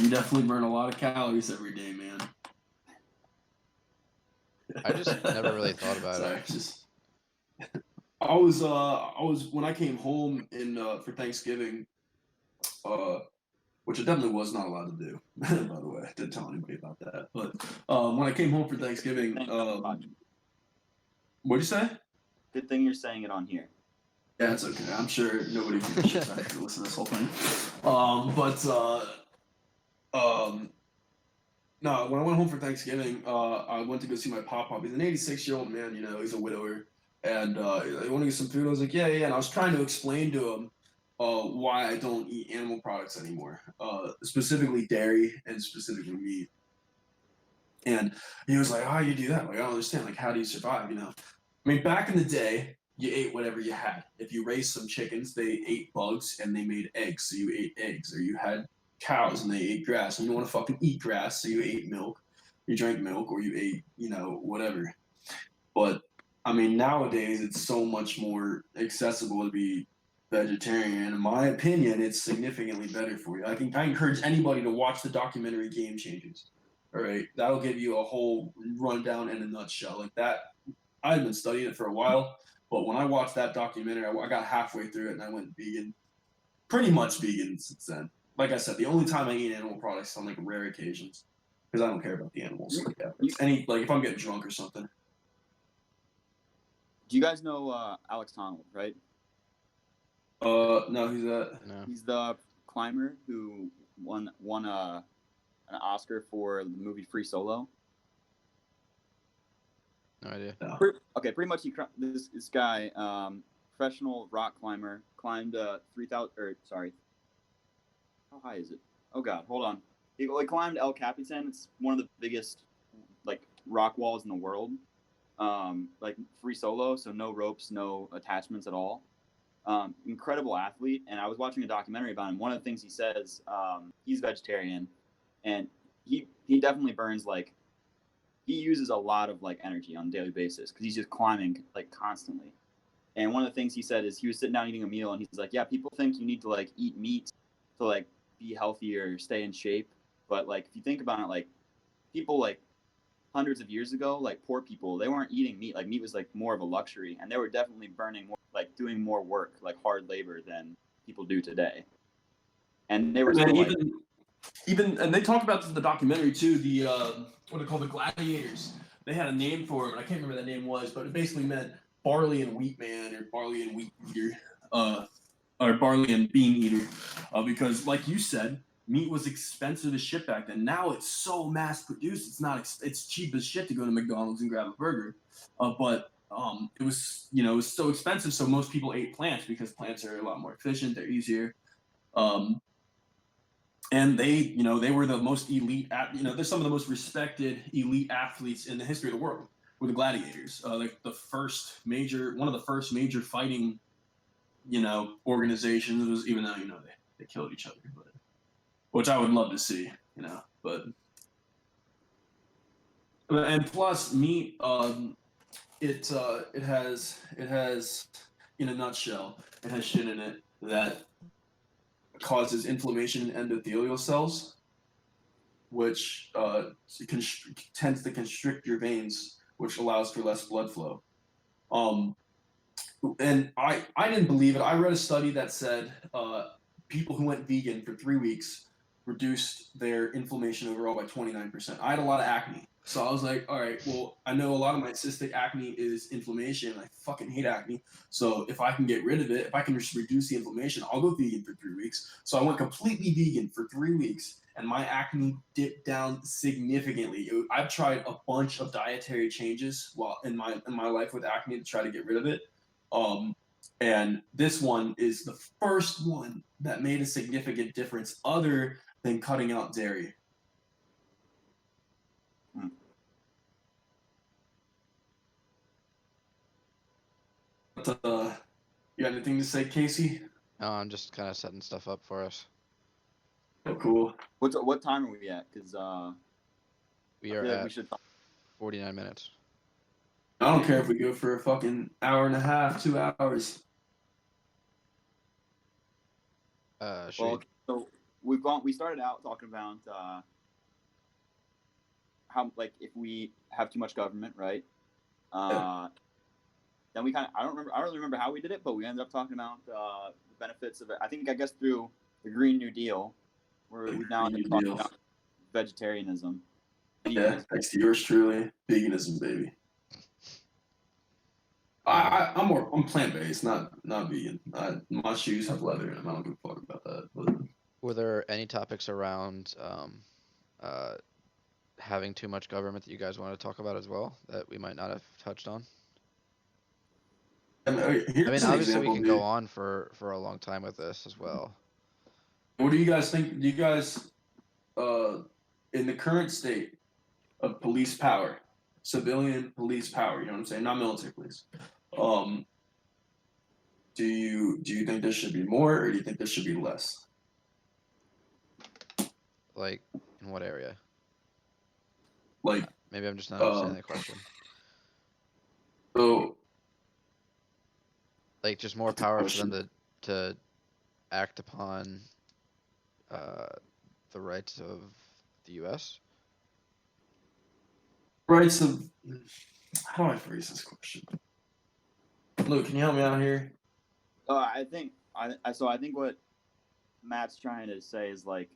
You definitely burn a lot of calories every day, man. I just never really thought about Sorry, it. just I was when I came home for Thanksgiving, which I definitely was not allowed to do. By the way, I didn't tell anybody about that. But when I came home for Thanksgiving, what'd you say? Good thing you're saying it on here. Yeah, it's okay. I'm sure nobody can actually listen to this whole thing. No, when I went home for Thanksgiving, I went to go see my pop. He's an 86-year-old man. He's a widower, and I want to get some food. I was like, yeah, yeah. And I was trying to explain to him why I don't eat animal products anymore, specifically dairy and specifically meat. And he was like, "Oh, you do that? Like, I don't understand. Like, how do you survive? I mean, back in the day, you ate whatever you had. If you raised some chickens, they ate bugs and they made eggs, so you ate eggs. Or you had cows and they ate grass, and you want to fucking eat grass, so you ate milk. You drank milk, or you ate, whatever. But I mean, nowadays it's so much more accessible to be vegetarian. In my opinion, it's significantly better for you. I encourage anybody to watch the documentary Game Changers. All right, that'll give you a whole rundown in a nutshell. Like that, I've been studying it for a while, but when I watched that documentary, I got halfway through it and I went vegan. Pretty much vegan since then. Like I said, the only time I eat animal products is on like rare occasions because I don't care about the animals. You- Like, yeah, you- if I'm getting drunk or something. Do you guys know Alex Honnold, right? No, who's that? No. He's the climber who won an Oscar for the movie Free Solo. No idea. No. Pretty much this guy, professional rock climber, climbed 3,000 or sorry, how high is it? Oh God, hold on. He climbed El Capitan. It's one of the biggest like rock walls in the world. Like free solo, so no ropes, no attachments at all. Incredible athlete, and I was watching a documentary about him. One of the things he says, he's vegetarian, and he definitely burns like he uses a lot of like energy on a daily basis because he's just climbing like constantly. And one of the things he said is he was sitting down eating a meal, and he's like, "Yeah, people think you need to like eat meat to like be healthy or stay in shape, but like if you think about it, like people like hundreds of years ago, like poor people, they weren't eating meat. Like meat was like more of a luxury, and they were definitely burning more, like doing more work, like hard labor than people do today. And they were Man, still like, even and they talk about this in the documentary too. The what they call the gladiators. They had a name for it, but I can't remember what that name was. But it basically meant barley and wheat man, or barley and wheat eater, or barley and bean eater, because like you said, meat was expensive as shit back then. Now it's so mass produced. It's cheap as shit to go to McDonald's and grab a burger, but it was it was so expensive. So most people ate plants because plants are a lot more efficient. They're easier. And they were the most elite. They're some of the most respected elite athletes in the history of the world. Were the gladiators, like one of the first major fighting, organizations was, even though they killed each other, but which I would love to see, but and plus meat, it has in a nutshell, it has shit in it that causes inflammation in endothelial cells, which tends to constrict your veins, which allows for less blood flow. And I didn't believe it. I read a study that said people who went vegan for 3 weeks reduced their inflammation overall by 29%. I had a lot of acne. So I was like, all right, well, I know a lot of my cystic acne is inflammation. I fucking hate acne. So if I can get rid of it, if I can just reduce the inflammation, I'll go vegan for 3 weeks. So I went completely vegan for 3 weeks, and my acne dipped down significantly. I've tried a bunch of dietary changes while in my life with acne to try to get rid of it. And this one is the first one that made a significant difference other than cutting out dairy. But, you got anything to say, Casey? No, I'm just kind of setting stuff up for us. Oh, cool. what time are we at? Because We are like at we should 49 minutes. I don't care if we go for a fucking hour and a half, 2 hours. Well, so we started out talking about how like if we have too much government, right? Then we I don't really remember how we did it, but we ended up talking about the benefits of it. I guess through the Green New Deal, where we've now ended up talking about vegetarianism. Yeah, thanks to yours truly, veganism, baby. I'm plant based, not vegan. My shoes have leather in them. I don't give a fuck about that. But Were there any topics around having too much government that you guys want to talk about as well that we might not have touched on? I mean, Obviously we can go on for a long time with this as well. What do you guys think? Do you guys, in the current state of police power, civilian police power, you know what I'm saying, not military police, do you think there should be more, or do you think there should be less? Like, in what area? Like, maybe I'm just not understanding the question. So, like, just more power for them to to act upon uh, the rights of the U.S. Rights of how do I phrase this question? Luke, can you help me out here? I think I think what Matt's trying to say is like,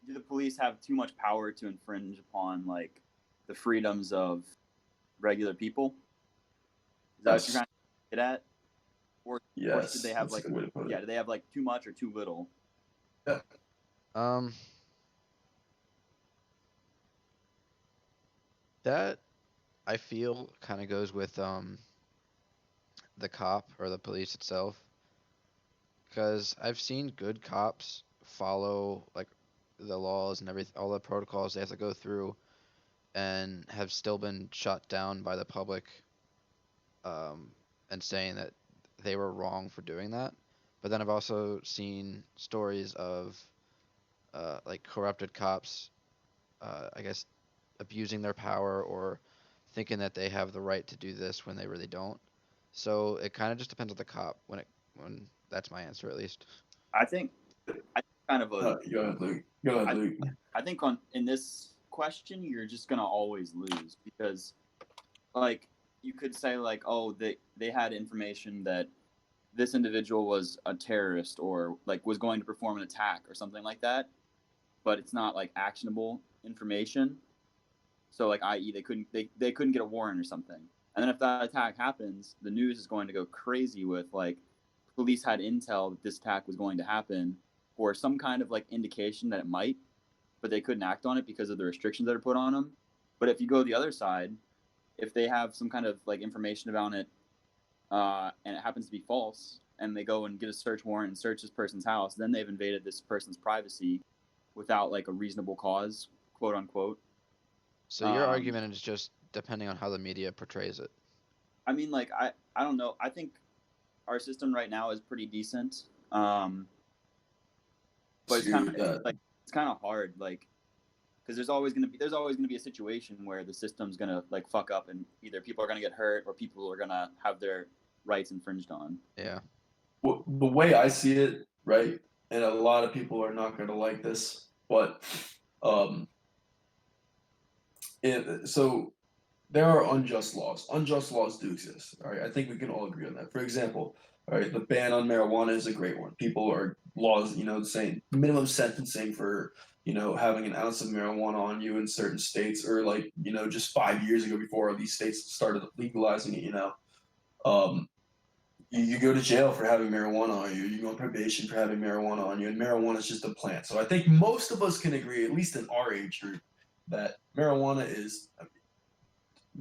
do the police have too much power to infringe upon like the freedoms of regular people? Is that what you're Yes. trying to get at? Or Yes. should they have That's like a good way to put it. do they have like too much or too little? Yeah. That I feel kind of goes with the cop or the police itself, because I've seen good cops follow like the laws and everything, all the protocols they have to go through, and have still been shut down by the public, and saying that they were wrong for doing that. But then I've also seen stories of like corrupted cops, I guess, abusing their power or thinking that they have the right to do this when they really don't. So it kind of just depends on the cop when that's my answer at least. I think kind of a Go ahead, Luke. Go ahead, Luke. I think in this question you're just gonna always lose because like you could say like, oh, they had information that this individual was a terrorist or like was going to perform an attack or something like that, but it's not like actionable information. So like, i.e., they couldn't get a warrant or something. And then if that attack happens, the news is going to go crazy with like, police had intel that this attack was going to happen, or some kind of like indication that it might, but they couldn't act on it because of the restrictions that are put on them. But if you go the other side, if they have some kind of like information about it, and it happens to be false, and they go and get a search warrant and search this person's house, then they've invaded this person's privacy without like a reasonable cause, quote unquote. So your argument is just depending on how the media portrays it. I mean, like I don't know. I think our system right now is pretty decent, but it's kind of hard, like because there's always gonna be a situation where the system's gonna like fuck up, and either people are gonna get hurt or people are gonna have their rights infringed on. Yeah. Well, the way I see it, right, and a lot of people are not going to like this, but so there are unjust laws. Unjust laws do exist. All right, I think we can all agree on that. For example, all right, the ban on marijuana is a great one. People are laws, saying minimum sentencing for having an ounce of marijuana on you in certain states, or like just 5 years ago before these states started legalizing it. You go to jail for having marijuana on you. You go on probation for having marijuana on you, and marijuana is just a plant. So I think most of us can agree, at least in our age group, that marijuana is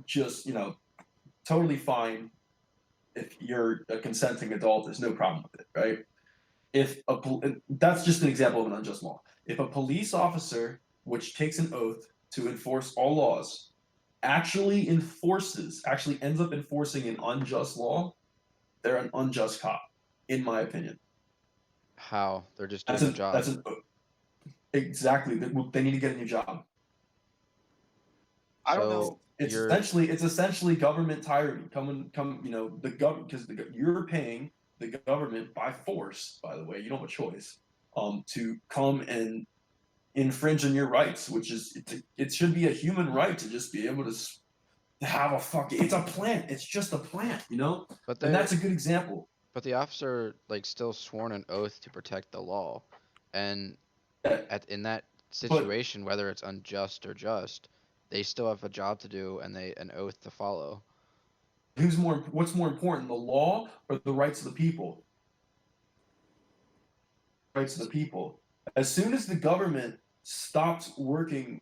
just totally fine. If you're a consenting adult, there's no problem with it, right? That's just an example of an unjust law. If a police officer, which takes an oath to enforce all laws, actually ends up enforcing an unjust law, they're an unjust cop, in my opinion. How? They're just doing their job. Exactly. They need to get a new job. I don't know. It's essentially government tyranny. The government, because you're paying the government by force. By the way, you don't have a choice. To come and infringe on your rights, which is it should be a human right to just be able to have it's a plant. It's just a plant, But and that's a good example. But the officer like still sworn an oath to protect the law, and in that situation, whether it's unjust or just, they still have a job to do and an oath to follow. What's more important, the law or the rights of the people? Rights of the people. As soon as the government stops working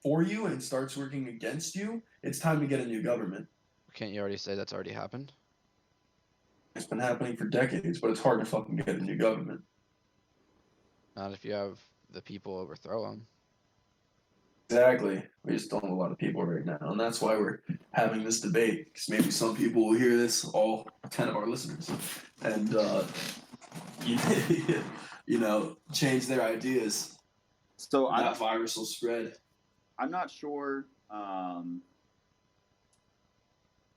for you and starts working against you, it's time to get a new government. Can't you already say that's already happened? It's been happening for decades, but it's hard to fucking get a new government. Not if you have the people overthrow them. Exactly. We just don't have a lot of people right now, and that's why we're having this debate. Because maybe some people will hear this, all 10 of our listeners, and change their ideas. So that virus will spread. I'm not sure. I'm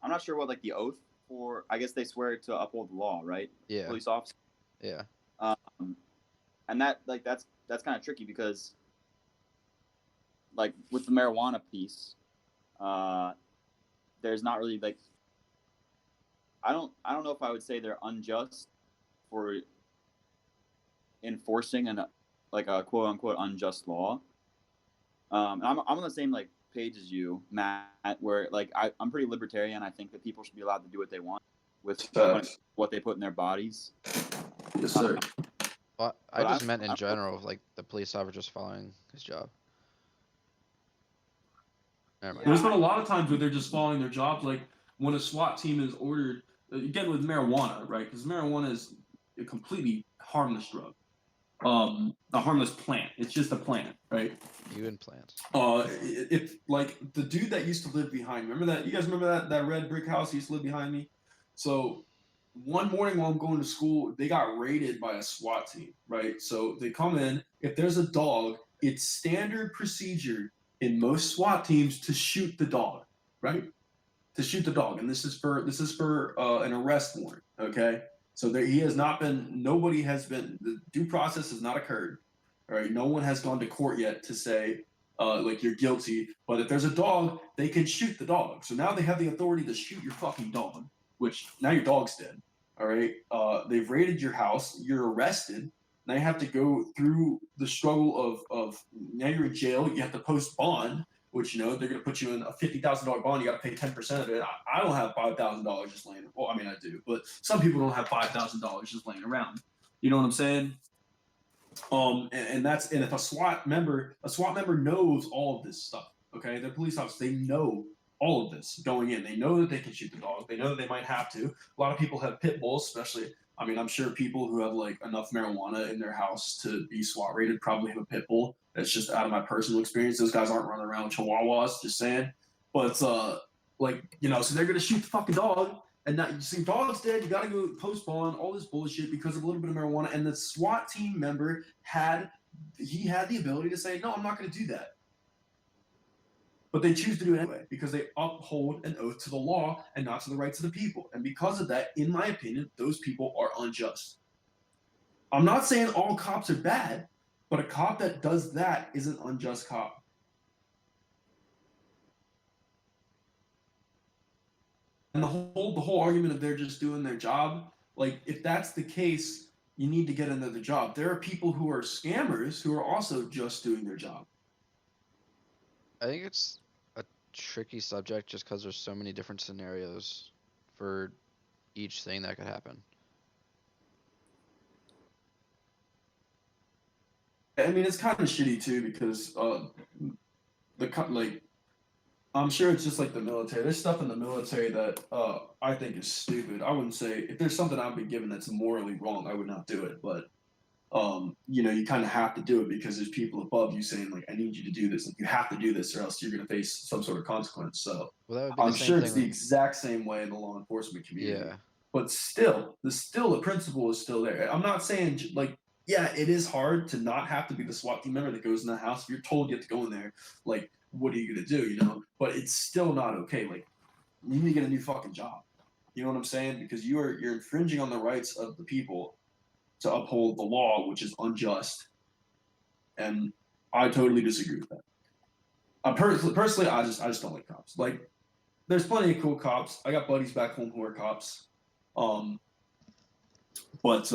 not sure what like the oath for. I guess they swear to uphold the law, right? Yeah. Police officers. Yeah. And that's kind of tricky because like with the marijuana piece, there's not really like I don't know if I would say they're unjust for enforcing an like a quote unquote unjust law. I'm on the same like page as you, Matt, where like I'm pretty libertarian. I think that people should be allowed to do what they want with what they put in their bodies. Yes, sir. Well, I just meant in general, like the police officer just following his job. Never mind. There's been a lot of times where they're just following their jobs, like when a SWAT team is ordered, again with marijuana, right? Because marijuana is a completely harmless drug, a harmless plant. It's just a plant, right? You and plants. If like the dude that used to live behind me, remember that? You guys remember that red brick house used to live behind me? So one morning while I'm going to school, they got raided by a SWAT team, right? So they come in. If there's a dog, it's standard procedure in most SWAT teams to shoot the dog, right? To shoot the dog, and this is for an arrest warrant, okay? So there, he has not been. Nobody has been. The due process has not occurred. All right, no one has gone to court yet to say like you're guilty. But if there's a dog, they can shoot the dog. So now they have the authority to shoot your fucking dog, which now your dog's dead. All right, they've raided your house. You're arrested. Now you have to go through the struggle of now you're in jail. You have to post bond, which they're going to put you in a $50,000 bond. You got to pay 10% of it. I don't have $5,000 just laying. Well, I mean I do, but some people don't have $5,000 just laying around. You know what I'm saying? And if a SWAT member knows all of this stuff. Okay, they're police officers. They know all of this going in. They know that they can shoot the dog. They know that they might have to. A lot of people have pit bulls, especially. I mean, I'm sure people who have like enough marijuana in their house to be SWAT rated probably have a pit bull. That's just out of my personal experience. Those guys aren't running around with chihuahuas, just saying. But so they're gonna shoot the fucking dog, and now you see dog's dead. You gotta go post bond, all this bullshit because of a little bit of marijuana. And the SWAT team member had the ability to say, no, I'm not gonna do that. But they choose to do it anyway because they uphold an oath to the law and not to the rights of the people. And because of that, in my opinion, those people are unjust. I'm not saying all cops are bad, but a cop that does that is an unjust cop. And the whole argument of they're just doing their job, like if that's the case, you need to get another job. There are people who are scammers who are also just doing their job. I think it's a tricky subject just because there's so many different scenarios for each thing that could happen. I mean, it's kind of shitty too because I'm sure it's just like the military. There's stuff in the military that I think is stupid. I wouldn't say if there's something I've been given that's morally wrong, I would not do it. But you kind of have to do it because there's people above you saying like, I need you to do this. Like you have to do this or else you're going to face some sort of consequence. So I'm sure it's the exact same way in the law enforcement community. Yeah. But still, the principle is still there. I'm not saying like, yeah, it is hard to not have to be the SWAT team member that goes in the house. If you're told you have to go in there, like, what are you gonna do? But it's still not okay. Like, you need to get a new fucking job. You know what I'm saying? Because you're infringing on the rights of the people to uphold the law, which is unjust. And I totally disagree with that. Personally, I just don't like cops. Like, there's plenty of cool cops. I got buddies back home who are cops. But most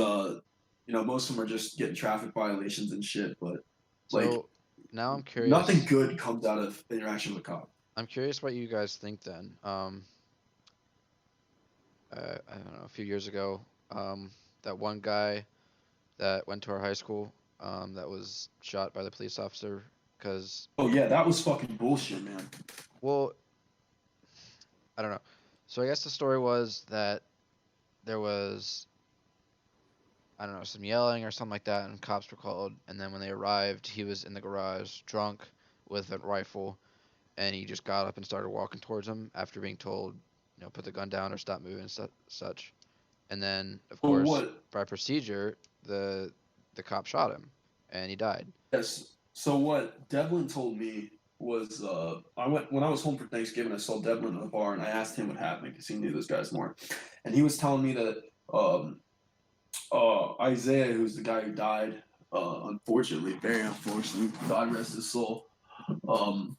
of them are just getting traffic violations and shit. But so now I'm curious. Nothing good comes out of interaction with a cop. I'm curious what you guys think then. I don't know, a few years ago, that one guy that went to our high school, that was shot by the police officer because. Oh yeah, that was fucking bullshit, man. Well, I don't know. So I guess the story was that there was, I don't know, some yelling or something like that, and cops were called. And then when they arrived, he was in the garage, drunk, with a rifle, and he just got up and started walking towards him after being told, put the gun down or stop moving and such. And then, of course, by procedure, the cop shot him, and he died. Yes. So what Devlin told me was, when I was home for Thanksgiving, I saw Devlin at a bar, and I asked him what happened because he knew those guys more, and he was telling me that Isaiah, who's the guy who died, unfortunately, very unfortunately, God rest his soul, um,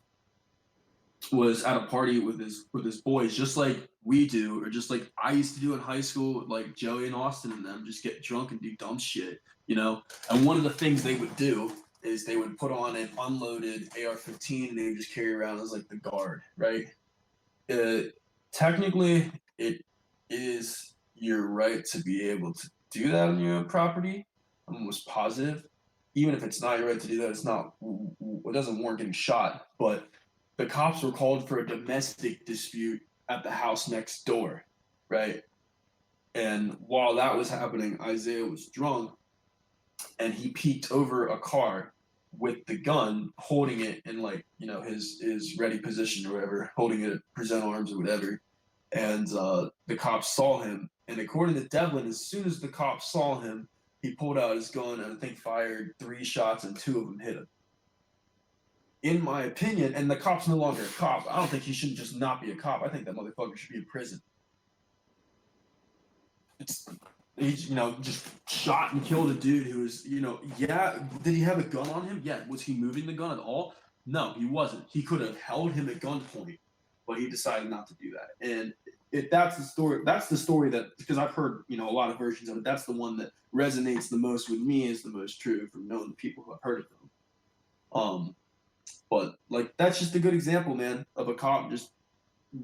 was at a party with his boys, just like we do, or just like I used to do in high school, like Joey and Austin and them, just get drunk and do dumb shit, you know. And one of the things they would do is they would put on an unloaded AR-15 and they would just carry around as like the guard, right? Technically, it is your right to be able to do that on your own property. I'm almost positive. Even if it's not your right to do that, it's not. It doesn't warrant getting shot. But the cops were called for a domestic dispute at the house next door, right? And while that was happening, Isaiah was drunk, and he peeked over a car with the gun, holding it in like his ready position or whatever, holding it at present arms or whatever. And the cops saw him. And according to Devlin, as soon as the cops saw him, he pulled out his gun and I think fired 3 shots and 2 of them hit him. In my opinion, and the cop's no longer a cop, I don't think he should just not be a cop. I think that motherfucker should be in prison. He just shot and killed a dude who was, yeah, did he have a gun on him? Yeah. Was he moving the gun at all? No, he wasn't. He could have held him at gunpoint, but he decided not to do that. And that's the story that, because I've heard, a lot of versions of it, that's the one that resonates the most with me, is the most true from knowing the people who have heard of them. But like, that's just a good example, man, of a cop just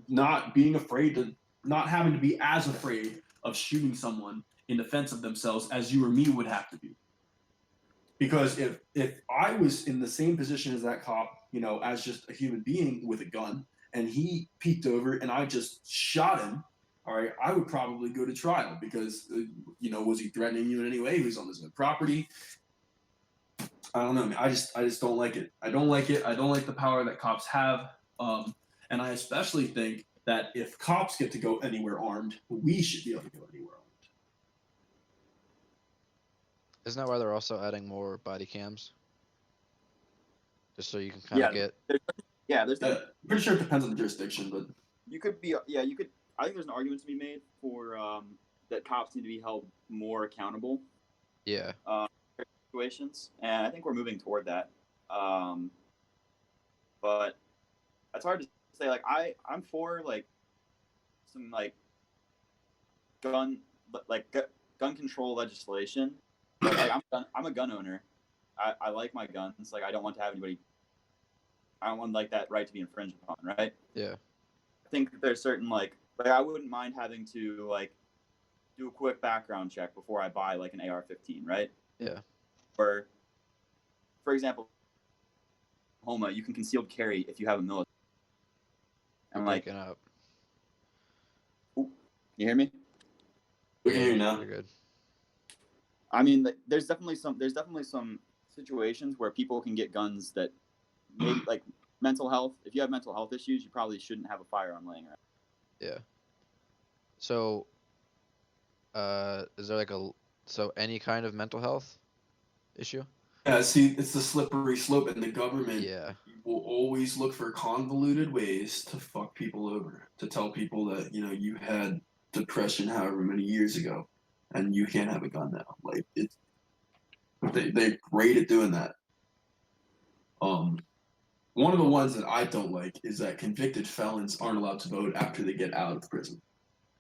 not being afraid to, not having to be as afraid of shooting someone in defense of themselves as you or me would have to be. Because if I was in the same position as that cop, as just a human being with a gun, and he peeked over and I just shot him, all right, I would probably go to trial because, was he threatening you in any way? He was on his own property. I don't know, man. I just don't like it. I don't like it. I don't like the power that cops have. And I especially think that if cops get to go anywhere armed, we should be able to go anywhere armed. Isn't that why they're also adding more body cams? Just so you can kind of get. There's pretty sure it depends on the jurisdiction, but you could. I think there's an argument to be made for that cops need to be held more accountable. Yeah. Situations, and I think we're moving toward that. But it's hard to say. Like I'm for like some like gun control legislation. But, like I'm a gun owner. I like my guns. Like I don't want to have anybody. I don't want like that right to be infringed upon, right? Yeah. I think that there's certain like I wouldn't mind having to like do a quick background check before I buy like an AR-15, right? Yeah. Or, for example, Oklahoma, you can concealed carry if you have a military. I'm like, up. Ooh, you hear me? We can hear you now. You're good. I mean, there's definitely some situations where people can get guns that maybe like mental health. If you have mental health issues, you probably shouldn't have a firearm laying around. Yeah. So, is there like any kind of mental health issue? Yeah, see, it's the slippery slope, and the government will always look for convoluted ways to fuck people over, to tell people that, you had depression however many years ago, and you can't have a gun now. Like, they're great at doing that. One of the ones that I don't like is that convicted felons aren't allowed to vote after they get out of prison.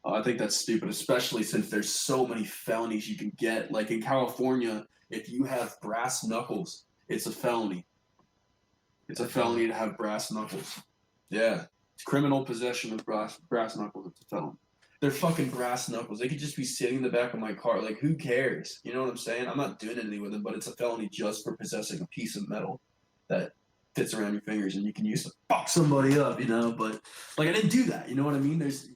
I think that's stupid, especially since there's so many felonies you can get. Like in California, if you have brass knuckles, it's a felony. It's a felony to have brass knuckles. Yeah. It's criminal possession of brass knuckles. It's a felony. They're fucking brass knuckles. They could just be sitting in the back of my car. Like, who cares? You know what I'm saying? I'm not doing anything with them, but it's a felony just for possessing a piece of metal that fits around your fingers and you can use to fuck somebody up, But, like, I didn't do that. You know what I mean? There's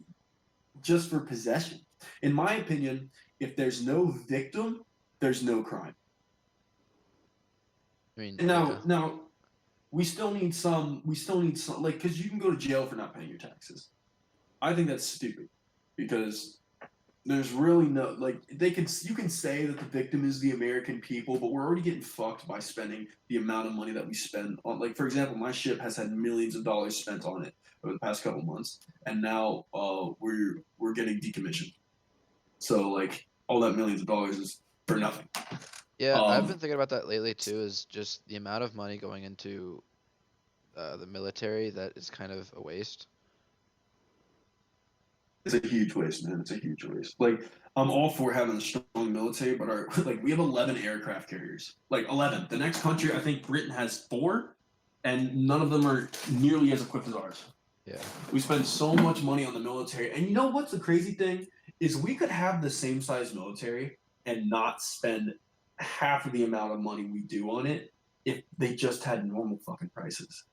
just for possession. In my opinion, if there's no victim, there's no crime. I mean, now, we still need some, like, because you can go to jail for not paying your taxes. I think that's stupid because there's really no, like, you can say that the victim is the American people, but we're already getting fucked by spending the amount of money that we spend on, like, for example, my ship has had millions of dollars spent on it over the past couple months, and now we're getting decommissioned. So, like, all that millions of dollars is for nothing. Yeah, I've been thinking about that lately too. Is just the amount of money going into the military that is kind of a waste. It's a huge waste, man. It's a huge waste. Like, I'm all for having a strong military, but we have 11 aircraft carriers. Like 11. The next country, I think Britain has 4, and none of them are nearly as equipped as ours. Yeah. We spend so much money on the military, and you know what's the crazy thing is we could have the same size military and not spend half of the amount of money we do on it if they just had normal fucking prices.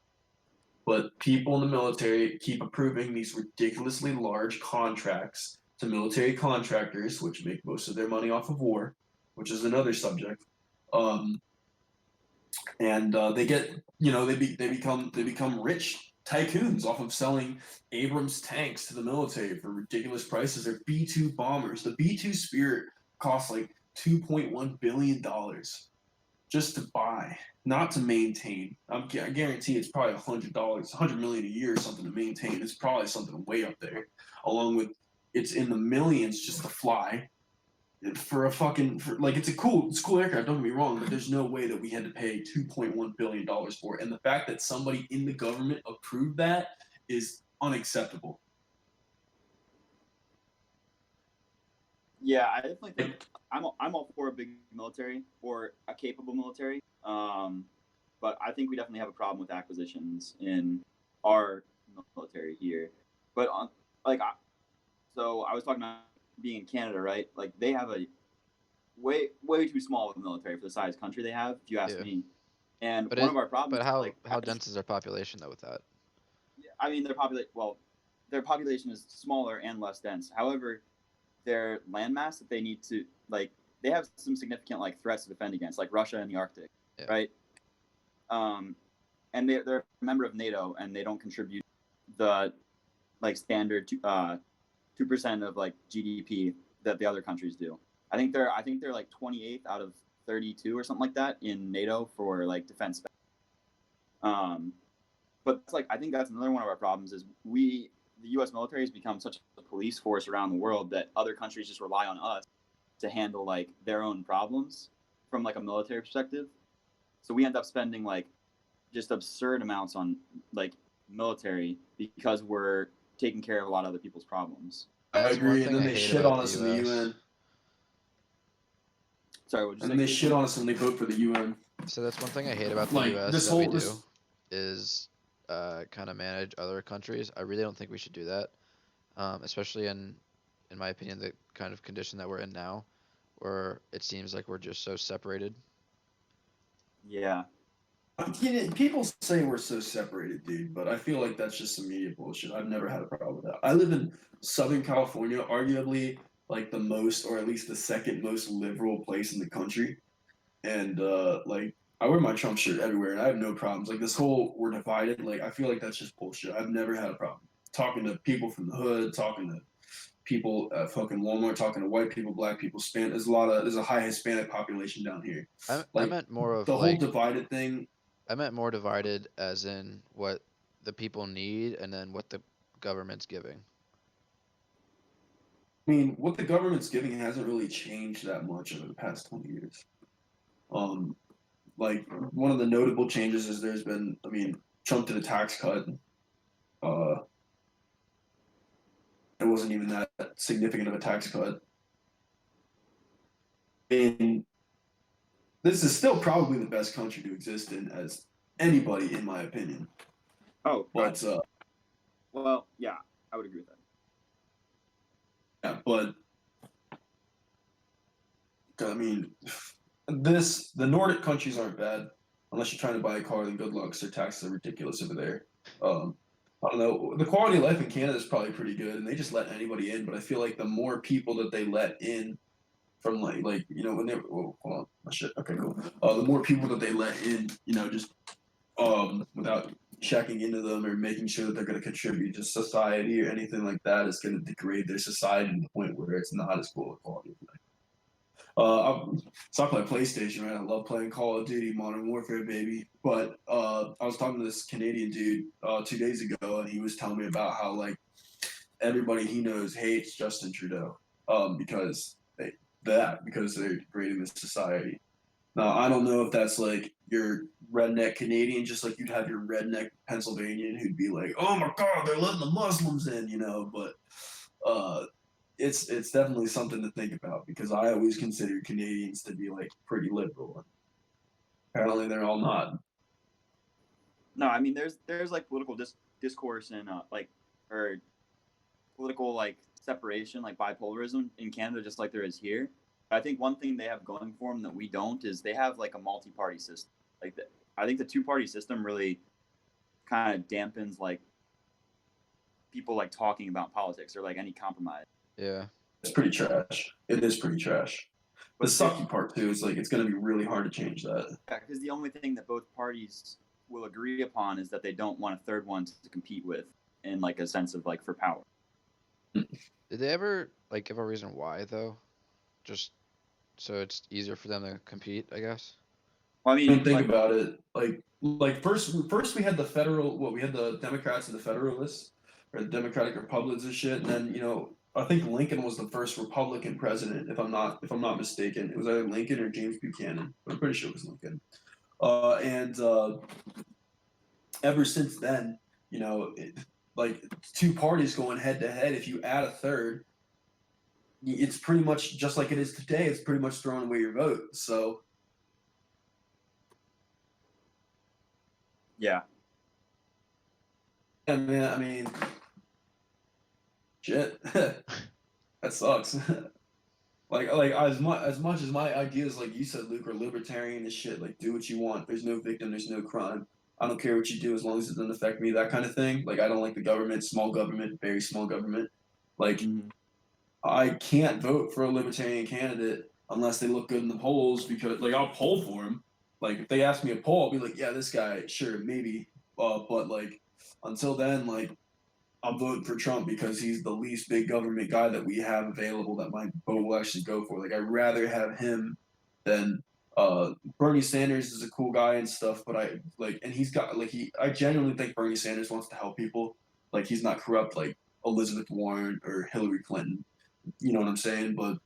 But people in the military keep approving these ridiculously large contracts to military contractors, which make most of their money off of war, which is another subject. And they get, they become rich tycoons off of selling Abrams tanks to the military for ridiculous prices. They're B-2 bombers. The B-2 Spirit costs like $2.1 billion just to buy, not to maintain. I guarantee it's probably $100, $100 million a year or something to maintain. It's probably something way up there. Along with, it's in the millions just to fly. For it's a cool aircraft. Don't get me wrong, but there's no way that we had to pay $2.1 billion for it. And the fact that somebody in the government approved that is unacceptable. Yeah, I definitely think I'm all for a big military or a capable military. But I think we definitely have a problem with acquisitions in our military here. But so I was talking about being in Canada, right? Like they have a way too small of a military for the size country they have, if you ask me. And But one of our problems. But how dense is their population though with that? I mean, their population is smaller and less dense. However, their landmass that they need to they have some significant threats to defend against, like Russia and the Arctic, right? And they're a member of NATO, and they don't contribute the standard 2% of GDP that the other countries do. I think they're 28th out of 32 or something like that in NATO for defense spending. But I think that's another one of our problems is the U.S. military has become such a police force around the world that other countries just rely on us to handle their own problems from a military perspective. So we end up spending just absurd amounts on military because we're taking care of a lot of other people's problems. I agree, and then they shit on us in the UN. Sorry, what did you say? And they shit on us when they vote for the UN. So that's one thing I hate about the U.S. that we do is kind of manage other countries. I really don't think we should do that, especially in my opinion, the kind of condition that we're in now, where it seems like we're just so separated. Yeah. People say we're so separated, dude, but I feel like that's just some media bullshit. I've never had a problem with that. I live in Southern California, arguably the most, or at least the second most liberal place in the country. And I wear my Trump shirt everywhere, and I have no problems. This whole we're divided, I feel like that's just bullshit. I've never had a problem talking to people from the hood, talking to people at fucking Walmart, talking to white people, black people, There's a high Hispanic population down here. I meant more of the whole divided thing. I meant more divided as in what the people need and then what the government's giving. I mean, what the government's giving hasn't really changed that much over the past 20 years. One of the notable changes is there's been, Trump did a tax cut. It wasn't even that significant of a tax cut. And this is still probably the best country to exist in as anybody, in my opinion. Oh, but well, yeah, I would agree with that. Yeah, but the Nordic countries aren't bad unless you're trying to buy a car. Then good luck, 'cause their taxes are ridiculous over there. I don't know. The quality of life in Canada is probably pretty good, and they just let anybody in. But I feel like the more people that they let in, from when they hold on, oh shit, okay, cool. The more people that they let in, just without checking into them or making sure that they're going to contribute to society or anything like that, is going to degrade their society to the point where it's not as cool a quality of life. So I play PlayStation, right? I love playing Call of Duty, Modern Warfare, baby. But I was talking to this Canadian dude 2 days ago, and he was telling me about how everybody he knows hates Justin Trudeau because that because they're degrading the society. Now, I don't know if that's like your redneck Canadian, just like you'd have your redneck Pennsylvanian who'd be like, "Oh my God, they're letting the Muslims in," But it's definitely something to think about because I always considered Canadians to be like pretty liberal. Apparently, they're all not. No, I mean there's like political discourse and or political like separation, like bipolarism in Canada, just like there is here. I think one thing they have going for them that we don't is they have like a multi-party system. I think the two-party system really kind of dampens like people like talking about politics or like any compromise. Yeah. It's pretty trash. It is pretty trash. The But sucky part too is like it's going to be really hard to change that. yeah, because the only thing that both parties will agree upon is that they don't want a third one to compete with in like a sense of like for power. Did they ever like give a reason why though? Just so it's easier for them to compete, I guess. Well, I I mean, mean, think about it. Like first we had the federal, we had the Democrats and the Federalists, or the Democratic Republicans and shit. And then I think Lincoln was the first Republican president, if I'm not mistaken. It was either Lincoln or James Buchanan. I'm pretty sure it was Lincoln. And ever since then, like two parties going head to head. If you add a third, it's pretty much just like it is today. It's pretty much throwing away your vote. So. yeah. Yeah, man, I mean, shit, that sucks. like as much as my ideas, like you said, Luke, are libertarian and shit. Like, do what you want. There's no victim. There's no crime. I don't care what you do as long as it doesn't affect me. That kind of thing. Like, I don't like the government. Small government. Very small government. Like, Mm-hmm. I can't vote for a libertarian candidate unless they look good in the polls because, like, I'll poll for him. Like, if they ask me a poll, I'll be like, yeah, this guy, sure, maybe. But like, until then, like. I'm voting for Trump because he's the least big government guy that we have available that my vote will actually go for. Like I'd rather have him than Bernie Sanders is a cool guy and stuff, but and he's got I genuinely think Bernie Sanders wants to help people. Like he's not corrupt like Elizabeth Warren or Hillary Clinton. You know what I'm saying? But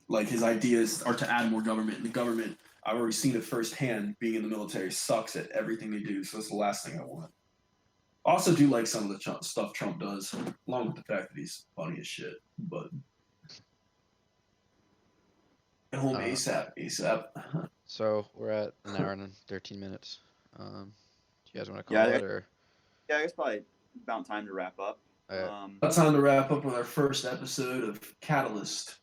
like his ideas are to add more government, and the government I've already seen it firsthand being in the military sucks at everything they do, so that's the last thing I want. I also do like some of the stuff Trump does, along with the fact that he's funny as shit. But get home ASAP. So we're at an hour and 13 minutes. Do you guys want to call Yeah, it or? I guess probably about time to wrap up. It's time to wrap up with our first episode of Catalyst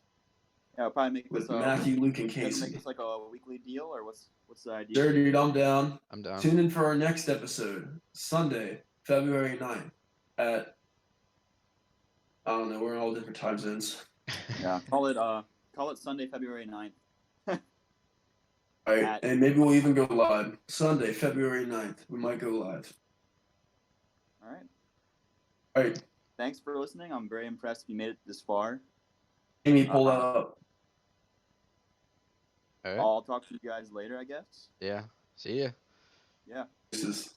Yeah, I'll probably make with this Matthew, Luke, and Make Casey. this like a weekly deal, or what's the idea? Sure, dude, I'm down. I'm down. Tune in for our next episode, Sunday, February 9th at I don't know, we're in all different time zones. Yeah, call it Sunday, February 9th. All right, and maybe we'll even go live. Sunday, February 9th. We might go live. All right. All right. Thanks for listening. I'm very impressed you made it this far. Amy, pull that up. All right. I'll talk to you guys later, I guess. Yeah. See ya. Yeah. This is